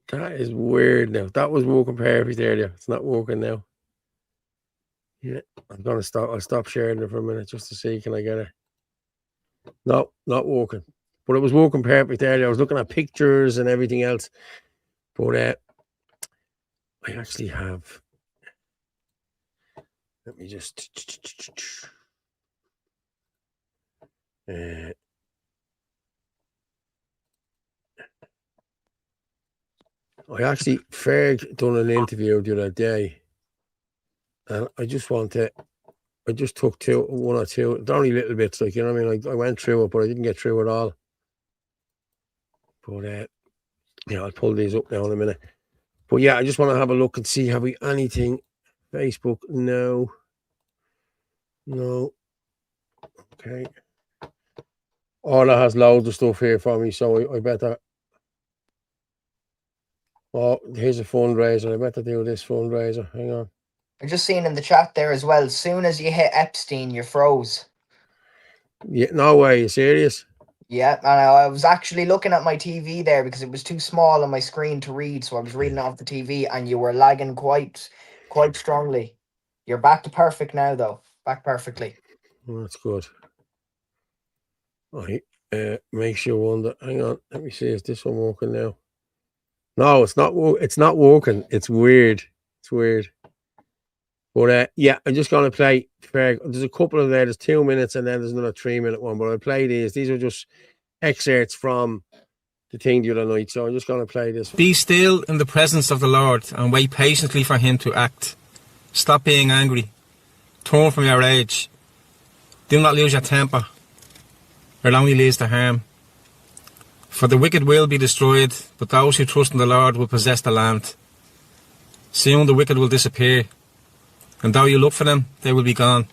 That is weird now. That was working perfect earlier. It's not working now. Yeah. I'm gonna stop. I'll stop sharing it for a minute just to see can I get it. No, not working. But it was working perfect earlier. I was looking at pictures and everything else. But I actually have. Let me just. I actually Ferg done an interview the other day, and I just took one or two, only little bits, like, you know what I mean? Like, I went through it, but I didn't get through it all. But I'll pull these up now in a minute. But yeah, I just want to have a look and see have we anything. Facebook, no. Okay. Orla has loads of stuff here for me, so I better. Oh, here's a fundraiser. I better do this fundraiser. Hang on. I'm just seeing in the chat there as well. As soon as you hit Epstein, you froze. Yeah, no way. You serious? Yeah, and I was actually looking at my TV there because it was too small on my screen to read, so I was reading off the TV, and you were lagging quite strongly. You're back to perfect now, though. Back perfectly. Well, that's good. Right. Makes you wonder. Hang on. Let me see. Is this one working now? No, it's not. It's not working. It's weird. It's weird. But yeah, I'm just going to play. There's a couple of there. There's 2 minutes, and then there's another 3-minute one. But I'll play these. These are just excerpts from the thing the other night. So I'm just going to play this. Be still in the presence of the Lord and wait patiently for him to act. Stop being angry. Turn from your rage. Do not lose your temper. It only leads to harm. For the wicked will be destroyed, but those who trust in the Lord will possess the land. Soon the wicked will disappear, and though you look for them, they will be gone.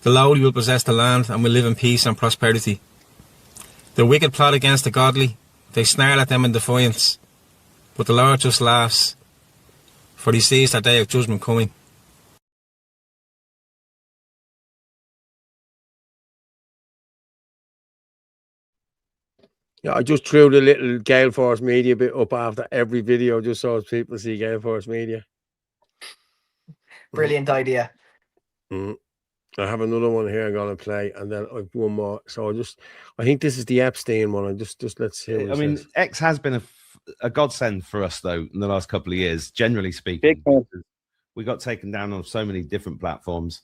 The lowly will possess the land and will live in peace and prosperity. The wicked plot against the godly. They snarl at them in defiance. But the Lord just laughs, for he sees that day of judgment coming. Yeah, I just threw the little Gale Force Media bit up after every video just so as people see Gale Force Media. Brilliant idea. I have another one here I'm going to play, and then I've one more. So I think this is the Epstein one. Just let's see what it says. X has been a godsend for us, though, in the last couple of years, generally speaking. We got taken down on so many different platforms.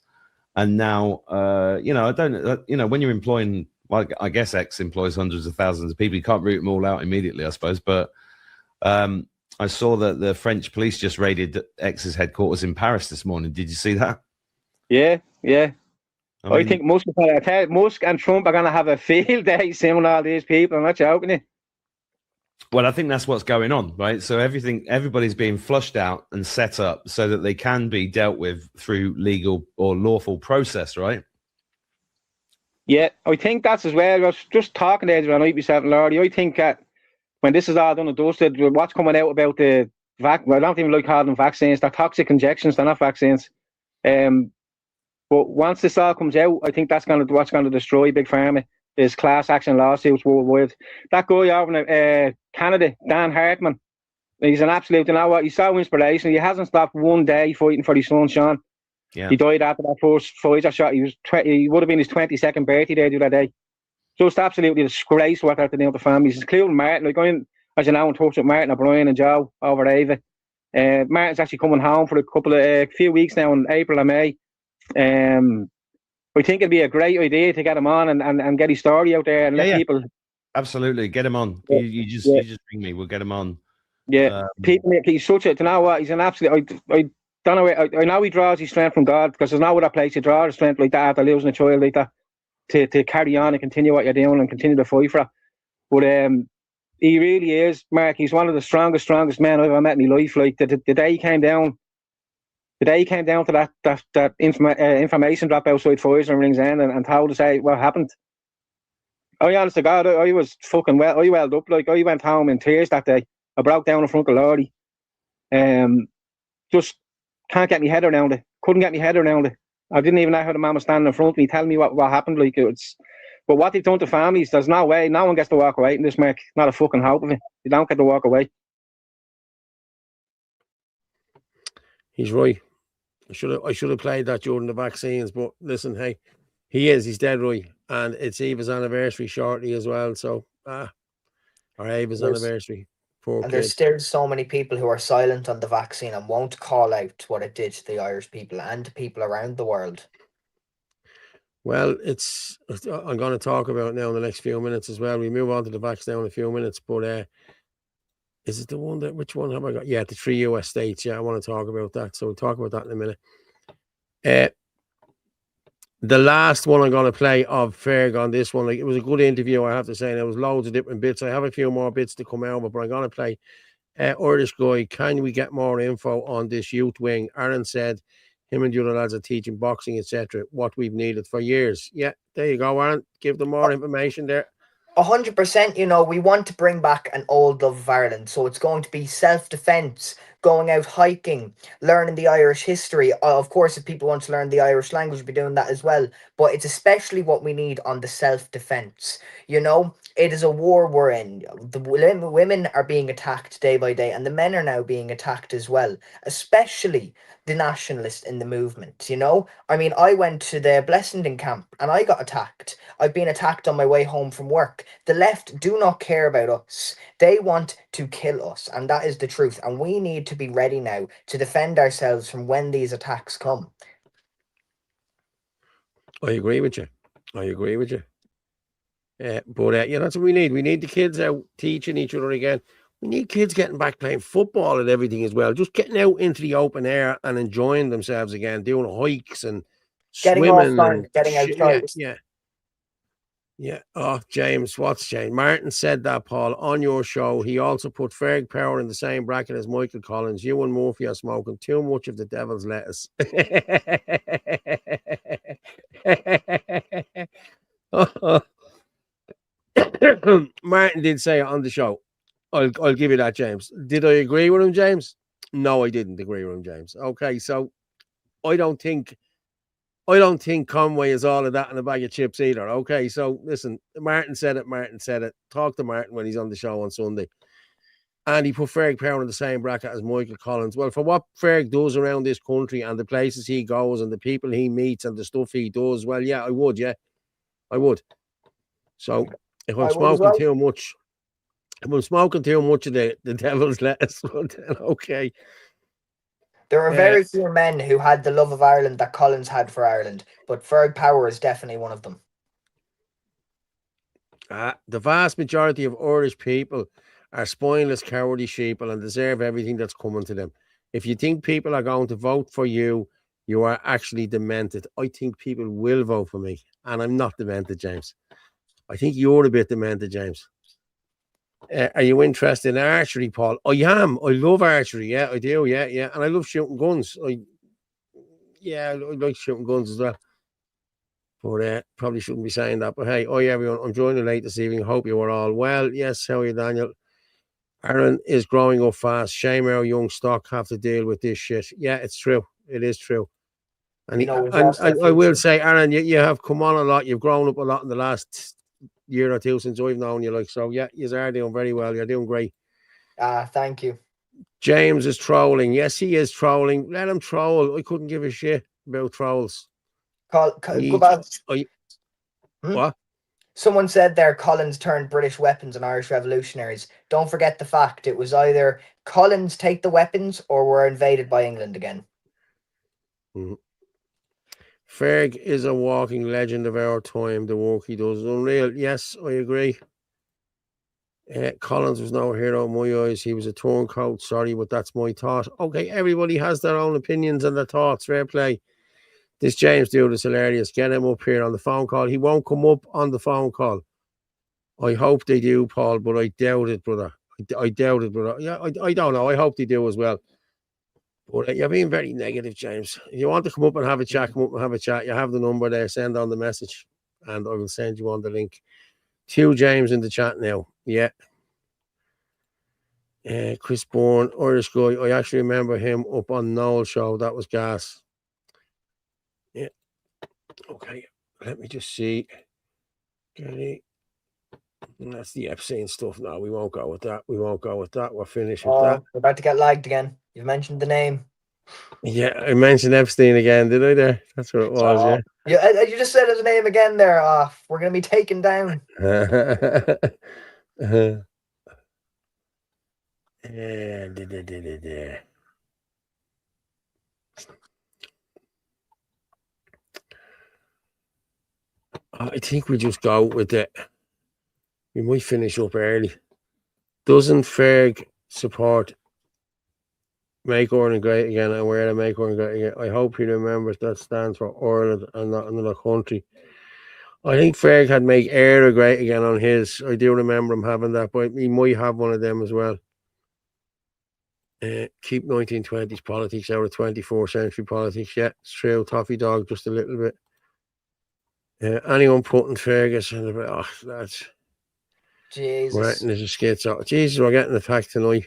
And now, when you're employing, well, I guess X employs hundreds of thousands of people. You can't root them all out immediately, I suppose. But I saw that the French police just raided X's headquarters in Paris this morning. Did you see that? Yeah. I think Musk and Trump are going to have a field day seeing all these people. I'm not joking. Well, I think that's what's going on, right? So everybody's being flushed out and set up so that they can be dealt with through legal or lawful process, right? Yeah, I think that's as well. I was just talking there the night myself and Laurie. I think that when this is all done and dusted, what's coming out about the I don't even like calling them vaccines. They're toxic injections. They're not vaccines. But once this all comes out, I think that's what's going to destroy Big Pharma. Is class action lawsuits worldwide. That guy over in Canada, Dan Hartman, he's an absolute, you know what, he's so inspirational. He hasn't stopped one day fighting for his son, Sean. Yeah. He died after that first Pfizer shot. He would have been his 22nd birthday there the other day. Just absolutely disgrace what they're doing to the families, including Martin. Like, I'm, as you know, in touch with Martin O'Brien and Joe over Ava. Martin's actually coming home for a few weeks now in April and May. I think it'd be a great idea to get him on and get his story out there and let people. Absolutely, get him on. Yeah. You just ring me. We'll get him on. Yeah, he's such a. You know what? He's an absolute. I don't know. I know he draws his strength from God, because there's no other place to draw his strength like that after losing a child like that to carry on and continue what you're doing and continue to fight for it. But he really is, Mark. He's one of the strongest men I've ever met in my life. Like the day he came down. The day he came down to that information drop outside Pfizer and rings in and told us what happened. I honest to God, I was fucking well. I welled up. Like, I went home in tears that day. I broke down in front of Laurie. Just can't get my head around it. Couldn't get my head around it. I didn't even know how the man was standing in front of me telling me what happened. Like, but what they've done to families, there's no way. No one gets to walk away in this, Mark. Not a fucking hope of it. You don't get to walk away. He's right. I should have played that during the vaccines, but listen, hey, he's dead right, and it's Eva's anniversary shortly as well. So, our Eva's anniversary. Poor kid. There's still so many people who are silent on the vaccine and won't call out what it did to the Irish people and to people around the world. Well, I'm going to talk about it now in the next few minutes as well. We move on to the vaccine in a few minutes, but is it the one which one have I got? Yeah, the 3 US states. Yeah, I want to talk about that. So we'll talk about that in a minute. The last one I'm going to play of Ferg on this one, like, it was a good interview, I have to say. And there was loads of different bits. I have a few more bits to come out, but I'm going to play Irish guy. Can we get more info on this youth wing? Aaron said him and the other lads are teaching boxing, etc. What we've needed for years. Yeah, there you go, Aaron. Give them more information there. 100%, we want to bring back an old love of Ireland. So it's going to be self-defense, going out hiking, learning the Irish history. Of course, if people want to learn the Irish language, we'll be doing that as well. But it's especially what we need on the self-defense. You know, it is a war we're in. The women are being attacked day by day, and the men are now being attacked as well, especially the nationalists in the movement. You know, I mean, I went to the Blessenden camp and I got attacked. I've been attacked on my way home from work. The left do not care about us. They want to kill us, and that is the truth. And we need to be ready now to defend ourselves from when these attacks come. I agree with you. I agree with you. But yeah, that's what we need. We need the kids out teaching each other again. We need kids getting back playing football and everything as well. Just getting out into the open air and enjoying themselves again, doing hikes and Getting swimming outside, and getting outside. Yeah. Oh, James, what's James? Martin said that, Paul, on your show. He also put Ferg Power in the same bracket as Michael Collins. You and Murphy are smoking too much of the devil's lettuce. Martin did say it on the show. I'll give you that, James. Did I agree with him, James? No, I didn't agree with him, James. Okay, so I don't think Conway is all of that in a bag of chips either. Okay, so listen, Martin said it. Talk to Martin when he's on the show on Sunday. And he put Ferg Power in the same bracket as Michael Collins. Well, for what Ferg does around this country and the places he goes and the people he meets and the stuff he does, well, yeah, I would. So if I'm smoking too much, of the devil's lettuce, well, then okay. There are very few men who had the love of Ireland that Collins had for Ireland, but Ferg Power is definitely one of them. The vast majority of Irish people are spineless, cowardly sheep and deserve everything that's coming to them. If you think people are going to vote for you, you are actually demented. I think people will vote for me, and I'm not demented, James. I think you're a bit demented, James. Are you interested in archery, Paul? I am. I love archery. Yeah, I do. Yeah. And I love shooting guns. I like shooting guns as well. But probably shouldn't be saying that. But hey, everyone, I'm joining late this evening. Hope you are all well. Yes, how are you, Daniel? Aaron is growing up fast. Shame our young stock have to deal with this shit. Yeah, it's true. It is true. And, I will say, Aaron, you have come on a lot. You've grown up a lot in the last year or two since I've known you. So, yeah, you are doing very well. You're doing great. Thank you. James is trolling. Yes, he is trolling. Let him troll. I couldn't give a shit about trolls. What? Someone said there Collins turned British weapons on Irish revolutionaries. Don't forget the fact it was either Collins take the weapons or we're invaded by England again. Mm-hmm. Ferg is a walking legend of our time. The work he does is unreal. Yes, I agree. Collins was no hero in my eyes. He was a turncoat. Sorry, but that's my thought. Okay, everybody has their own opinions and their thoughts. Fair play. This James dude is hilarious. Get him up here on the phone call. He won't come up on the phone call. I hope they do, Paul, but I doubt it, brother. I doubt it, brother. Yeah, I don't know. I hope they do as well. But you're being very negative, James. If you want to come up and have a chat, come up and have a chat. You have the number there. Send on the message, and I will send you on the link. Two James in the chat now. Yeah. Chris Bourne, Irish guy. I actually remember him up on Noel's show. That was gas. Yeah. Okay. Let me just see. Okay. That's the Epstein stuff. No, we won't go with that. We're finished with that. We're about to get lagged again. You've mentioned the name. Yeah, I mentioned Epstein again, did I there? That's what it was, yeah. You just said his name again there. We're going to be taken down. I think we just go with it. We might finish up early. Doesn't Ferg support Make Ireland Great Again and wear to Make Ireland Great Again? I hope he remembers that stands for Ireland and not another country. I think Ferg had Make Ireland Great Again on his. I do remember him having that, but he might have one of them as well. Keep 1920s politics out of 24th century politics. Yeah, it's true. Toffee dog just a little bit. Anyone putting Ferguson about, that's Jesus. Martin is a schizo. Jesus, we're getting attacked tonight.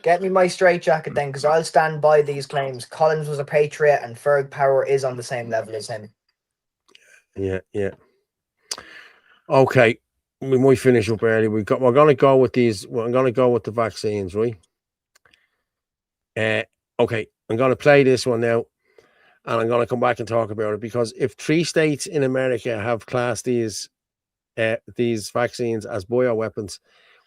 Get me my straitjacket then, because I'll stand by these claims. Collins was a patriot, and Ferg Power is on the same level as him. Yeah. Okay, we might finish up early. We're going to go with these. I'm going to go with the vaccines, right? Okay, I'm going to play this one now, and I'm going to come back and talk about it, because if 3 states in America have classed these vaccines as bioweapons,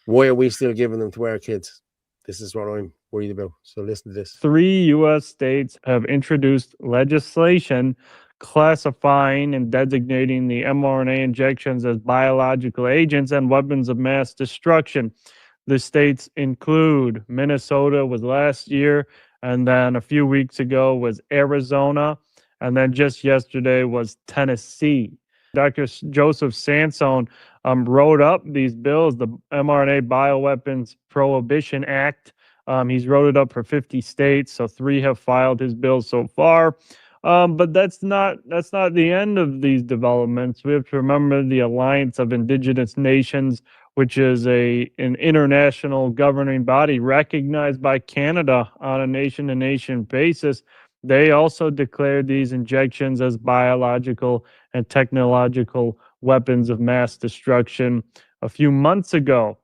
why are we still giving them to our kids? This is what I'm worried about. So listen to this. 3 U.S. states have introduced legislation classifying and designating the mRNA injections as biological agents and weapons of mass destruction. The states include Minnesota was last year, and then a few weeks ago was Arizona, and then just yesterday was Tennessee. Dr. Joseph Sansone wrote up these bills, the mRNA Bioweapons Prohibition Act. He's wrote it up for 50 states, so 3 have filed his bill so far. But that's not the end of these developments. We have to remember the Alliance of Indigenous Nations, which is an international governing body recognized by Canada on a nation-to-nation basis. They also declared these injections as biological and technological weapons of mass destruction a few months ago.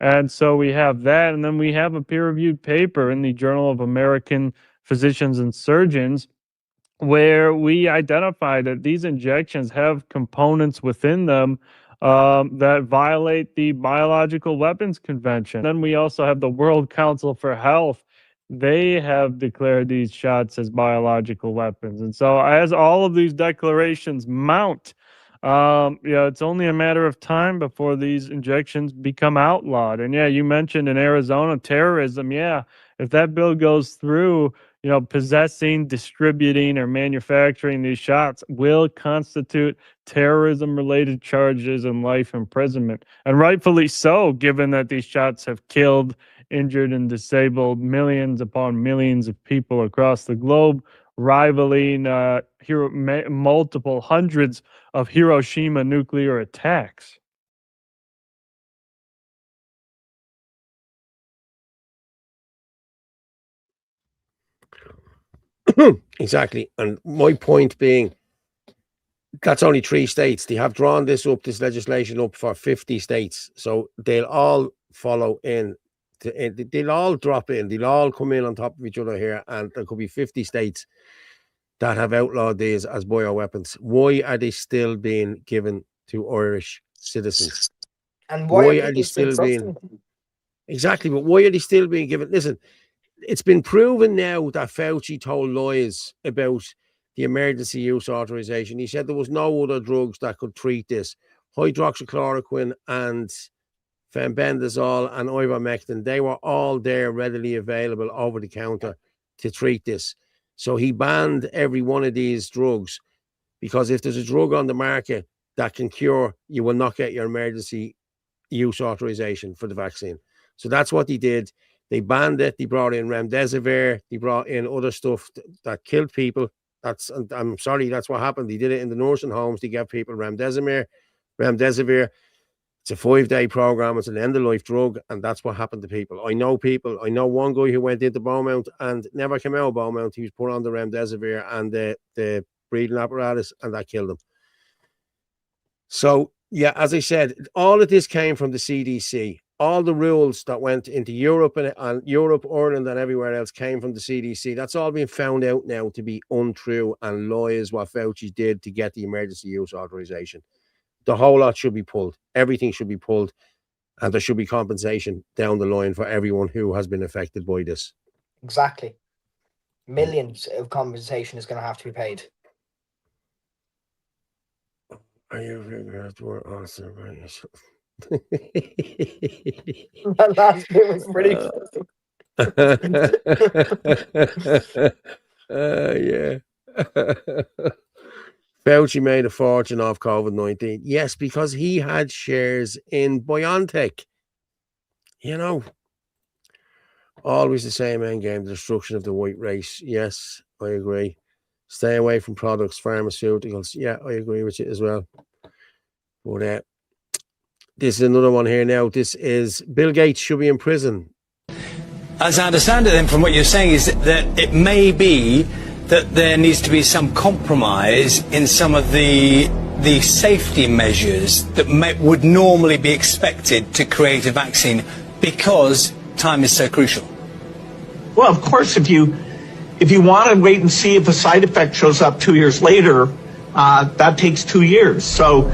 And so we have that, and then we have a peer-reviewed paper in the Journal of American Physicians and Surgeons where we identify that these injections have components within them that violate the Biological Weapons Convention. Then we also have the World Council for Health. They have declared these shots as biological weapons. And so as all of these declarations mount, it's only a matter of time before these injections become outlawed. And you mentioned in Arizona terrorism. If that bill goes through, possessing, distributing, or manufacturing these shots will constitute terrorism-related charges and life imprisonment. And rightfully so, given that these shots have killed, injured, and disabled millions upon millions of people across the globe, rivaling multiple hundreds of Hiroshima nuclear attacks. Exactly. And my point being, that's only 3 states. They have drawn this legislation up for 50 states. So they'll all follow in. They'll all drop in. They'll all come in on top of each other here. And there could be 50 states that have outlawed these as bioweapons. Why are they still being given to Irish citizens? And why are they still being... Exactly, but why are they still being given? Listen, it's been proven now that Fauci told lies about the emergency use authorization. He said there was no other drugs that could treat this. Hydroxychloroquine and fenbendazole and ivermectin, they were all there readily available over the counter to treat this. So he banned every one of these drugs, because if there's a drug on the market that can cure, you will not get your emergency use authorization for the vaccine. So that's what he did. They banned it. They brought in remdesivir. They brought in other stuff that killed people. I'm sorry, that's what happened. They did it in the nursing homes. They gave people remdesivir. It's a 5-day program. It's an end-of-life drug, and that's what happened to people. I know one guy who went into Beaumont and never came out of Beaumont. He was put on the remdesivir and the breathing apparatus, and that killed him. So, as I said, all of this came from the CDC. All the rules that went into Europe and Ireland, and everywhere else came from the CDC. That's all been found out now to be untrue and lies what Fauci did to get the emergency use authorization. The whole lot should be pulled. Everything should be pulled, and there should be compensation down the line for everyone who has been affected by this. Exactly. Millions of compensation is going to have to be paid. Are you figuring to work awesome? That last bit was pretty Fauci made a fortune off COVID-19. Yes, because he had shares in BioNTech. Always the same end game, the destruction of the white race. Yes, I agree. Stay away from products, pharmaceuticals. Yeah, I agree with you as well. But this is another one here now. This is Bill Gates should be in prison. as I understand it then from what you're saying, is that it may be that there needs to be some compromise in some of the safety measures that would normally be expected to create a vaccine because time is so crucial. Well, of course, if you want to wait and see if a side effect shows up 2 years later, that takes 2 years. So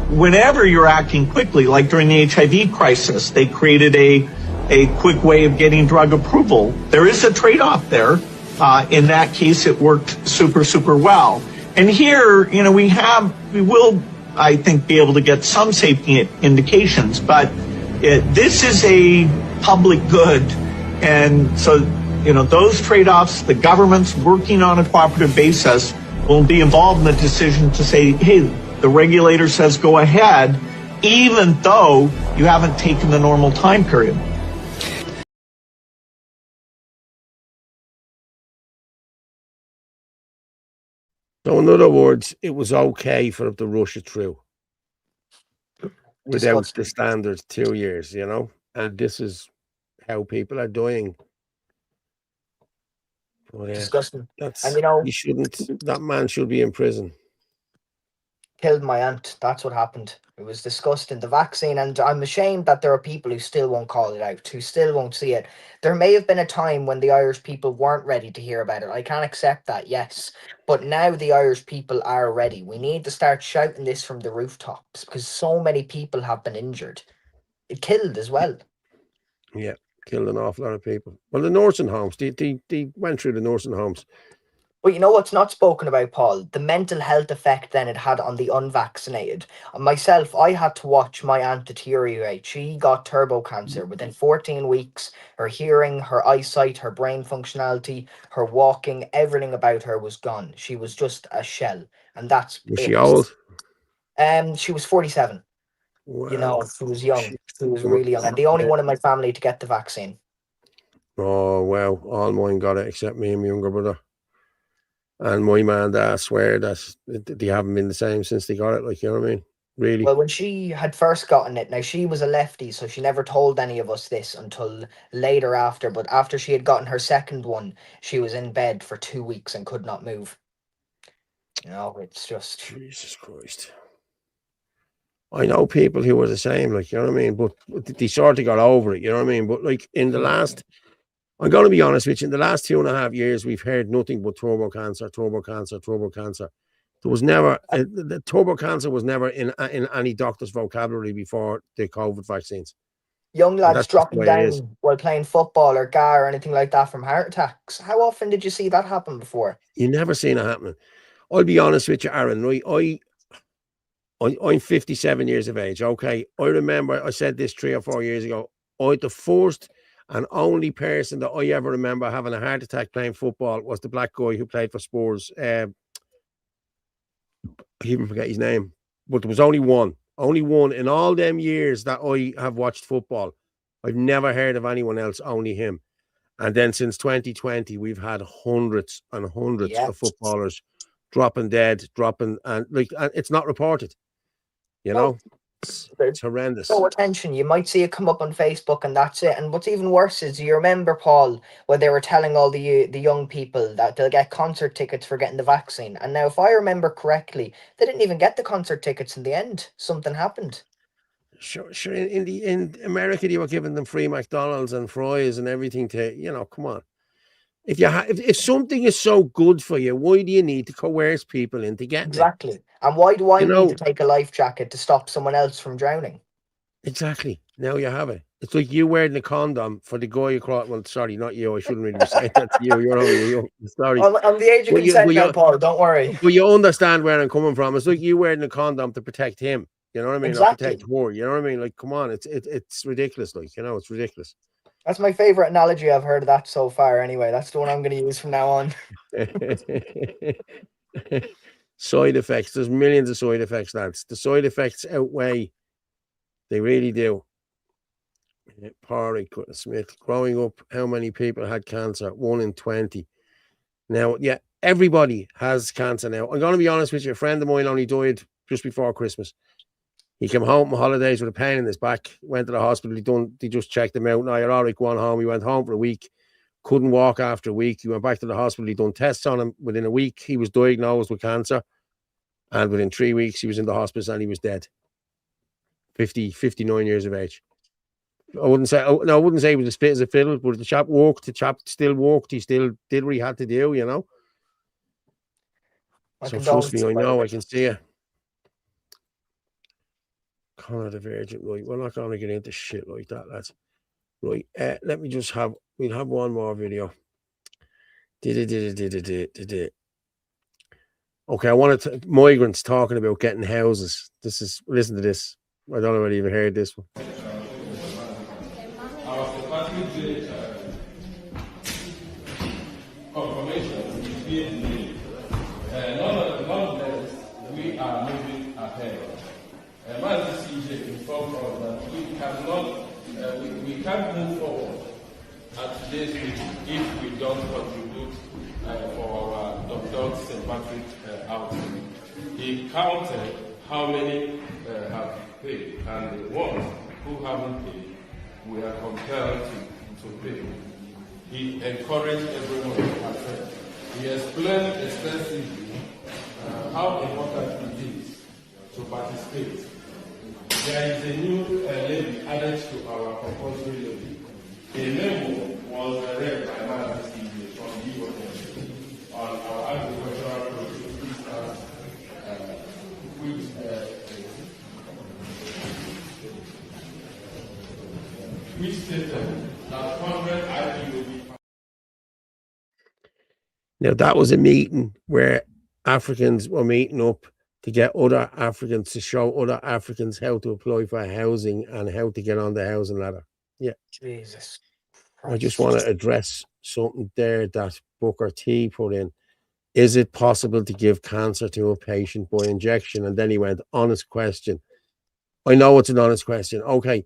whenever you're acting quickly, like during the HIV crisis, they created a quick way of getting drug approval. There is a trade-off there. In that case, it worked super, super well. And here, you know, we will, I think, be able to get some safety indications, but this is a public good. And so, you know, those trade-offs, the government's working on a cooperative basis will be involved in the decision to say, hey, the regulator says go ahead, even though you haven't taken the normal time period. So in other words, it was okay for them to rush it through without the standard 2 years, you know? And this is how people are dying. Well, yeah, Disgusting. that's, and you know, that man should be in prison. Killed my aunt. That's what happened. It was disgusting. The vaccine, and I'm ashamed that there are people who still won't call it out, who still won't see it. There may have been a time when the Irish people weren't ready to hear about it. I can't accept that, yes. But now the Irish people are ready. We need to start shouting this from the rooftops because so many people have been injured. It killed as well. Yeah, killed an awful lot of people. Well, the nursing homes, they went through the nursing homes. But you know what's not spoken about, Paul? The mental health effect then it had on the unvaccinated. Myself, I had to watch my aunt deteriorate. She got turbo cancer within 14 weeks. Her hearing, her eyesight, her brain functionality, her walking, everything about her was gone. She was just a shell. And that's Was it. she old? She was 47. Wow. You know, she was young. She was really young. And the only one in my family to get the vaccine. Oh, well, all mine got it except me and my younger brother. And my man and dad swear that they haven't been the same since they got it. Like, you know what I mean? Really? Well, when she had first gotten it, now she was a lefty, so she never told any of us this until later after. But after she had gotten her second one, she was in bed for 2 weeks and could not move. You know, it's just... Jesus Christ. I know people who were the same, like, you know what I mean? But they sort of got over it, you know what I mean? But, like, in the last... I'm going to be honest with you. In the last 2.5 years, we've heard nothing but turbo cancer, turbo cancer, turbo cancer. There was never the turbo cancer was never in any doctor's vocabulary before the COVID vaccines. Young lads dropping down while playing football or GAR or anything like that from heart attacks. How often did you see that happen before? You never seen it happening. I'll be honest with you, Aaron. I'm 57 years of age. Okay, I remember I said this 3 or 4 years ago. The first and only person that I ever remember having a heart attack playing football was the black guy who played for Spurs. I even forget his name, but there was only one in all them years that I have watched football. I've never heard of anyone else, only him. And then since 2020, we've had hundreds and hundreds of footballers dropping dead, and it's not reported. You know, it's horrendous. No attention. You might see it come up on Facebook and that's it. And what's even worse is, you remember, Paul, when they were telling all the young people that they'll get concert tickets for getting the vaccine. And now, if I remember correctly, they didn't even get the concert tickets in the end. Something happened. Sure. In America, they were giving them free McDonald's and fries and everything to, you know, come on. If something is so good for you, why do you need to coerce people into getting Exactly. it? And why do I need to take a life jacket to stop someone else from drowning? Exactly. Now you have it. It's like you wearing a condom for the guy across. Well, sorry, not you. I shouldn't really be saying that to you. You're only young. Sorry. I'm the age of consent now, Paul. Don't worry. But you understand where I'm coming from. It's like you wearing a condom to protect him. You know what I mean? Exactly. Or protect her. You know what I mean? Like, come on. It's ridiculous. Like, you know, it's ridiculous. That's my favorite analogy I've heard of that so far. Anyway, that's the one I'm going to use from now on. Side effects. There's millions of side effects, lads. The side effects outweigh. They really do. Parry Smith. Growing up, how many people had cancer? 1 in 20. Now, yeah, everybody has cancer now. I'm going to be honest with you. A friend of mine only died just before Christmas. He came home from holidays with a pain in his back, went to the hospital, they just checked him out. Now you're all right, go on home. He went home for a week, couldn't walk after a week. He went back to the hospital, he done tests on him. Within a week, he was diagnosed with cancer. And within 3 weeks, he was in the hospital and he was dead. 59 years of age. I wouldn't say he was as fit as a fiddle, but the chap walked, still walked, he still did what he had to do, you know. So trust me, I know, I can see it. Conor the Virgin, right? We're not going to get into shit like that, lads. Right, let me just we'll have one more video. Okay, I wanted migrants talking about getting houses. Listen to this. I don't know whether you've heard this one. Confirmation is being made. Nonetheless, we are moving ahead. As the CJ informed us that we cannot, we can't move forward at today's meeting if we don't contribute for our Dr. St. Patrick outing. He counted how many have paid, and the ones who haven't paid, we are compelled to pay. He encouraged everyone to attend. He explained extensively how important it is to participate. There is a new levy added to our compulsory levy. A memo was read by Madam CJ from the UON on our agricultural produce, which stated that 100 IP will be. Now, that was a meeting where Africans were meeting up to get other Africans, to show other Africans how to apply for housing and how to get on the housing ladder. Yeah. Jesus Christ. I just want to address something there that Booker T put in. Is it possible to give cancer to a patient by injection? And then he went, honest question. I know it's an honest question. Okay.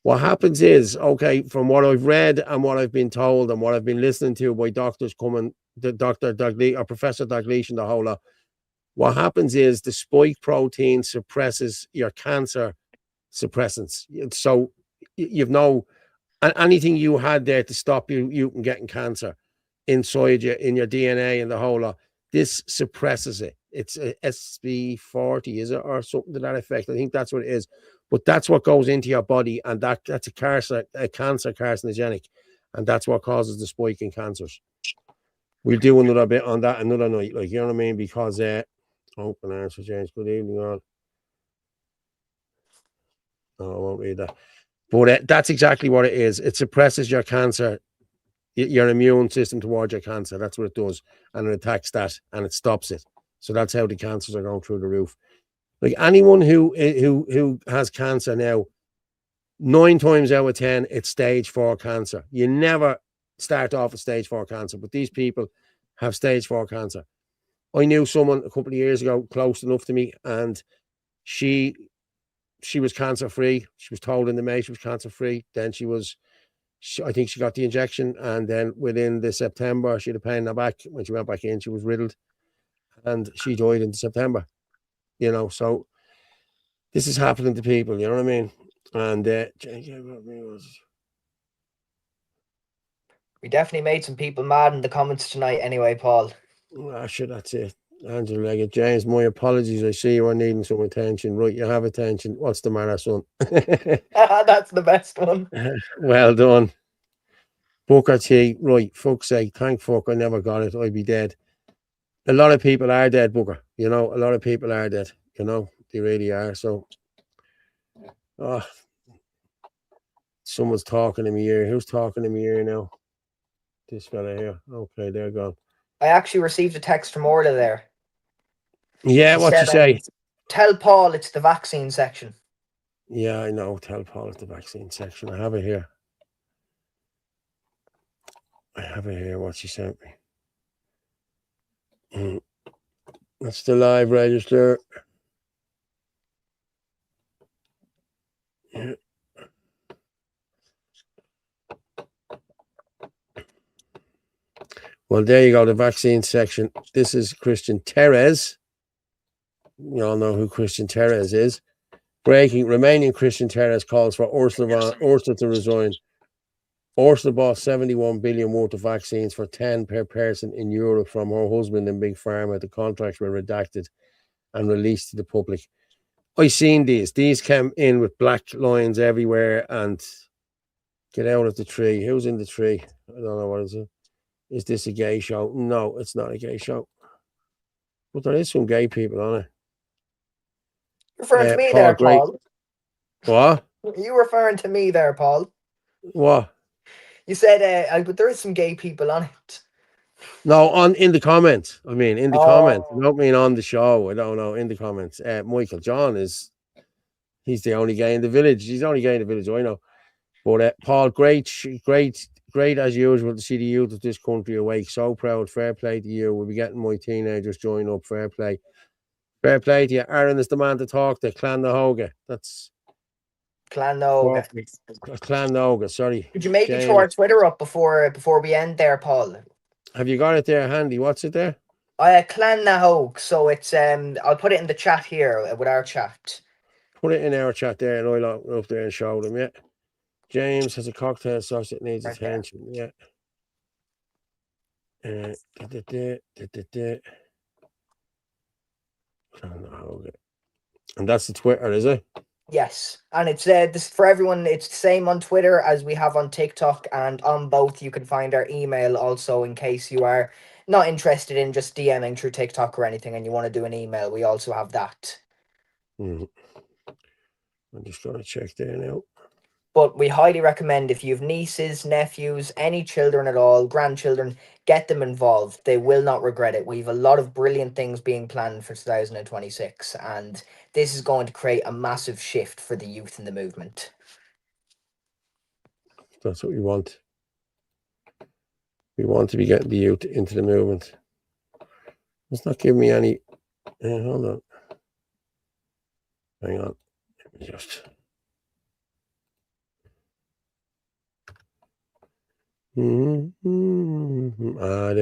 What happens is, okay, from what I've read and what I've been told and what I've been listening to by doctors coming, the Dr. Dalgleish or Professor Dalgleish and the whole lot, what happens is the spike protein suppresses your cancer suppressants. So you've no, anything you had there to stop you from getting cancer inside you, in your DNA and the whole lot, this suppresses it. It's a SB40, is it, or something to that effect? I think that's what it is. But that's what goes into your body, and that's a cancer carcinogenic, and that's what causes the spike in cancers. We'll do another bit on that another night, like, you know what I mean? Because open answer, James. Good evening, all. No, I won't read that. But that's exactly what it is. It suppresses your cancer, your immune system towards your cancer. That's what it does, and it attacks that, and it stops it. So that's how the cancers are going through the roof. Like anyone who has cancer now, 9 times out of 10, it's stage 4 cancer. You never start off with stage 4 cancer, but these people have stage 4 cancer. I knew someone a couple of years ago, close enough to me, and she was cancer free. She was told in the May she was cancer free. Then I think she got the injection, and then within the September, she had a pain in her back. When she went back in, she was riddled, and she died in September. You know, so this is happening to people, you know what I mean? And we definitely made some people mad in the comments tonight anyway, Paul. Sure, that's it. Angela Leggett, James, my apologies. I see you are needing some attention. Right, you have attention. What's the matter, son? That's the best one. Well done. Booker T, right, fuck's sake, thank fuck I never got it. I'd be dead. A lot of people are dead, Booker. You know, a lot of people are dead. You know, they really are. So, someone's talking in my ear. Who's talking in my ear now? This fella here. Okay, they're gone. I actually received a text from Orla there. Yeah, what'd you say? Tell Paul it's the vaccine section. Yeah, I know. Tell Paul it's the vaccine section. I have it here. What she sent me. That's the live register. Yeah. Well, there you go, the vaccine section. This is Christian Terez. You all know who Christian Terez is. Breaking, Romanian Christian terrorist calls for Ursula to resign. Ursula bought 71 billion worth of vaccines for 10 per person in Europe from her husband in Big Pharma. The contracts were redacted and released to the public. I seen these. These came in with black lines everywhere and get out of the tree. Who's in the tree? I don't know what is it. Is this a gay show? No, it's not a gay show. But there is some gay people on it. Referring to me Paul, there, great. Paul. What? Are you referring to me there, Paul? What? You said, but there is some gay people on it. No, in the comments. I mean, in the comments. I Oh. don't mean on the show. I don't know. In the comments. Michael John he's the only guy in the village. He's the only guy in the village I know. But Paul, great as usual to see the youth of this country awake. So proud. Fair play to you. We'll be getting my teenagers join up. Fair play. Fair play to you. Aaron is the man to talk to. Clan Nahoga. That's Clan Noga. Clan Noga, sorry. Could you maybe James. throw our Twitter up before we end there, Paul? Have you got it there handy? What's it there? Clan Nahog. So it's I'll put it in the chat here with our chat. Put it in our chat there, and I'll go up there and show them. Yeah. James has a cocktail sauce that needs attention. Yeah. And that's the Twitter, is it? Yes, and it's this for everyone. It's the same on Twitter as we have on TikTok, and on both you can find our email also in case you are not interested in just DMing through TikTok or anything and you want to do an email. We also have that. I'm just going to check there now. But we highly recommend if you have nieces, nephews, any children at all, grandchildren, get them involved. They will not regret it. We have a lot of brilliant things being planned for 2026, and this is going to create a massive shift for the youth in the movement. That's what we want. We want to be getting the youth into the movement. It's not giving me any. Hold on. Hang on. Let me just. There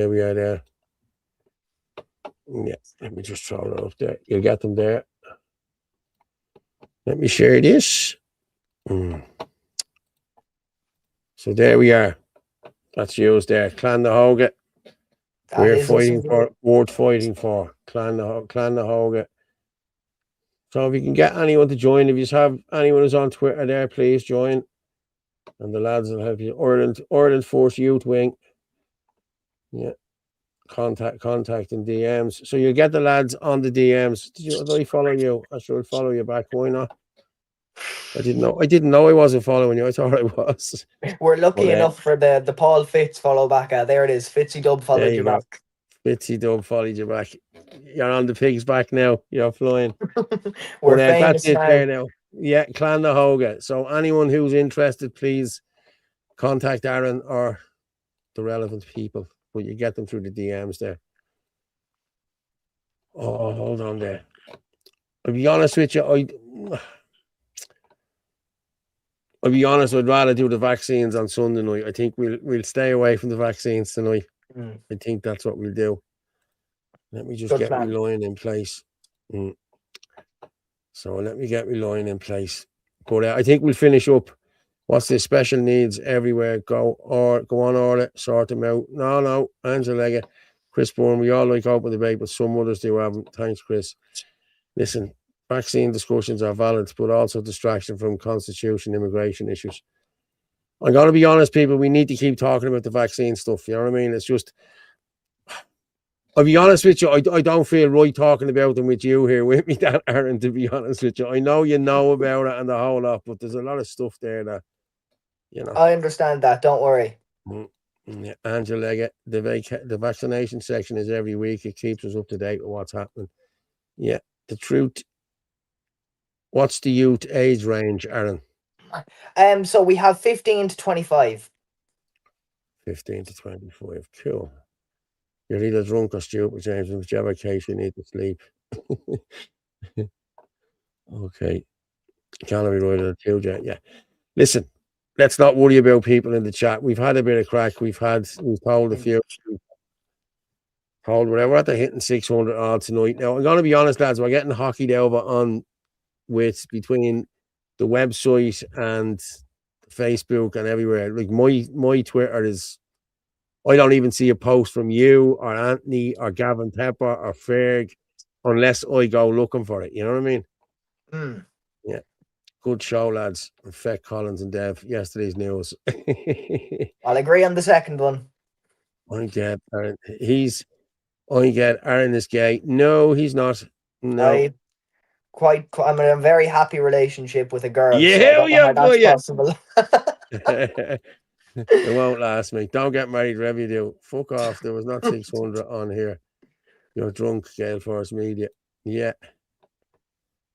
we are there. Yeah, let me just throw it up there. You'll get them there. Let me share this. So there we are. That's used there. Clan Nahoga. We're fighting for, worth fighting for. Clan Nahoga. So if you can get anyone to join, if you have anyone who's on Twitter there, please join. And the lads will help you. Ireland Force Youth Wing. Yeah. Contacting DMs. So you'll get the lads on the DMs. Did I follow you? I should follow you back. Why not? I didn't know I wasn't following you. I thought I was. We're lucky enough for the Paul Fitz follow back. There it is. Fitzy Dub followed you back. Fitzy Dub followed you back. You're on the pig's back now. You're flying. We're famous that's it now. there now. Yeah, Clan Nahoga. So anyone who's interested, please contact Aaron or the relevant people. But you get them through the DMs there. Oh, hold on there. I'll be honest with you. I'll be honest, I'd rather do the vaccines on Sunday night. I think we'll stay away from the vaccines tonight. I think that's what we'll do. Let me just get my line in place. So let me get my line in place. But I think we'll finish up. What's this? Special needs everywhere. Go on order, sort them out. No, Angela, Chris Bourne, we all like open debate, but some others do haven't. Thanks, Chris. Listen, vaccine discussions are valid, but also distraction from constitution, immigration issues. I'm going to be honest, people, we need to keep talking about the vaccine stuff. You know what I mean? It's just, I'll be honest with you, I don't feel right talking about them with you here with me, that Aaron, to be honest with you. I know you know about it and the whole lot, but there's a lot of stuff there that, you know. I understand that. Don't worry. Yeah, Angela, the vaccination section is every week. It keeps us up to date with what's happening. Yeah, the truth. What's the youth age range, Aaron? So we have 15 to 25. 15 to 25. Cool. You're either drunk or stupid, James. In whichever case, you need to sleep. Okay. Calorie rider, yeah. Listen, let's not worry about people in the chat. We've had a bit of crack. We've told a few. Told whatever. We're at the hitting 600 odd tonight. Now, I'm going to be honest, lads. We're getting hockeyed over on with between the website and Facebook and everywhere. Like my Twitter is, I don't even see a post from you or Anthony or Gavin Pepper or Ferg unless I go looking for it. You know what I mean? Mm. Yeah. Good show, lads. Feck Collins and Dev. Yesterday's news. I'll agree on the second one. I get Aaron. Aaron is gay. No, he's not. No. I'm in a very happy relationship with a girl. Yeah, so I don't know how that's possible. It won't last, mate. Don't get married wherever you do. Fuck off. There was not 600 on here. You're drunk, Gale Force Media. Yeah.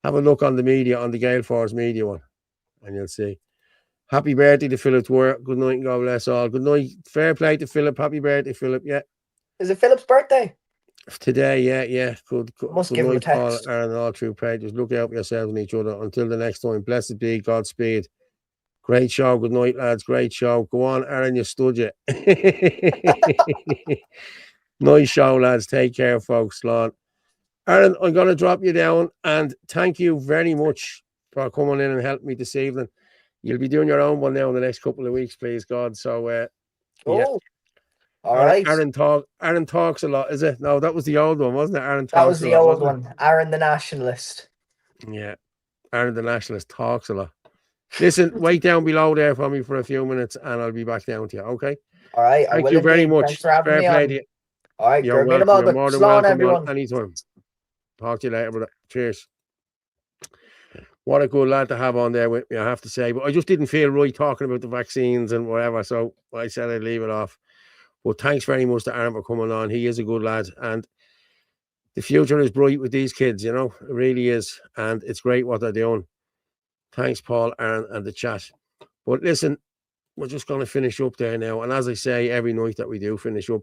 Have a look on the media, on the Gale Force Media one, and you'll see. Happy birthday to Philip Dwyer. Good night and God bless all. Good night. Fair play to Philip. Happy birthday, Philip. Yeah. Is it Philip's birthday? Today, yeah. Good Must give him a night, Paul, text. Aaron, all through pages. Look out for yourselves and each other. Until the next time, blessed be, Godspeed. Great show. Good night, lads. Great show. Go on, Aaron, you stood you. Nice show, lads. Take care, folks. Slán. Aaron, I'm going to drop you down, and thank you very much for coming in and helping me this evening. You'll be doing your own one now in the next couple of weeks, please, God. So, yeah. All right. Aaron talks a lot, is it? No, that was the old one, wasn't it? Aaron talks That was a the lot, old wasn't one. Aaron the Nationalist. it? Yeah. Aaron the Nationalist talks a lot. Listen, wait down below there for me for a few minutes, and I'll be back down to you, okay? All right. Thank you very much. Thanks for having Fair me play on. to you. All right. You're welcome. You're more than Slán, welcome everyone. anytime. Talk to you later, brother. Cheers. What a good lad to have on there with me, I have to say. But I just didn't feel right talking about the vaccines and whatever, so I said I'd leave it off. But thanks very much to Aaron for coming on. He is a good lad, and the future is bright with these kids, you know. It really is, and it's great what they're doing. Thanks, Paul, Aaron, and the chat. But listen, we're just going to finish up there now. And as I say, every night that we do finish up,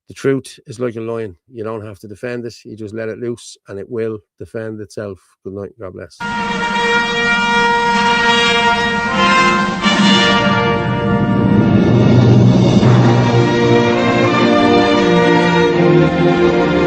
the truth is like a lion. You don't have to defend it. You just let it loose, and it will defend itself. Good night. God bless. Thank you.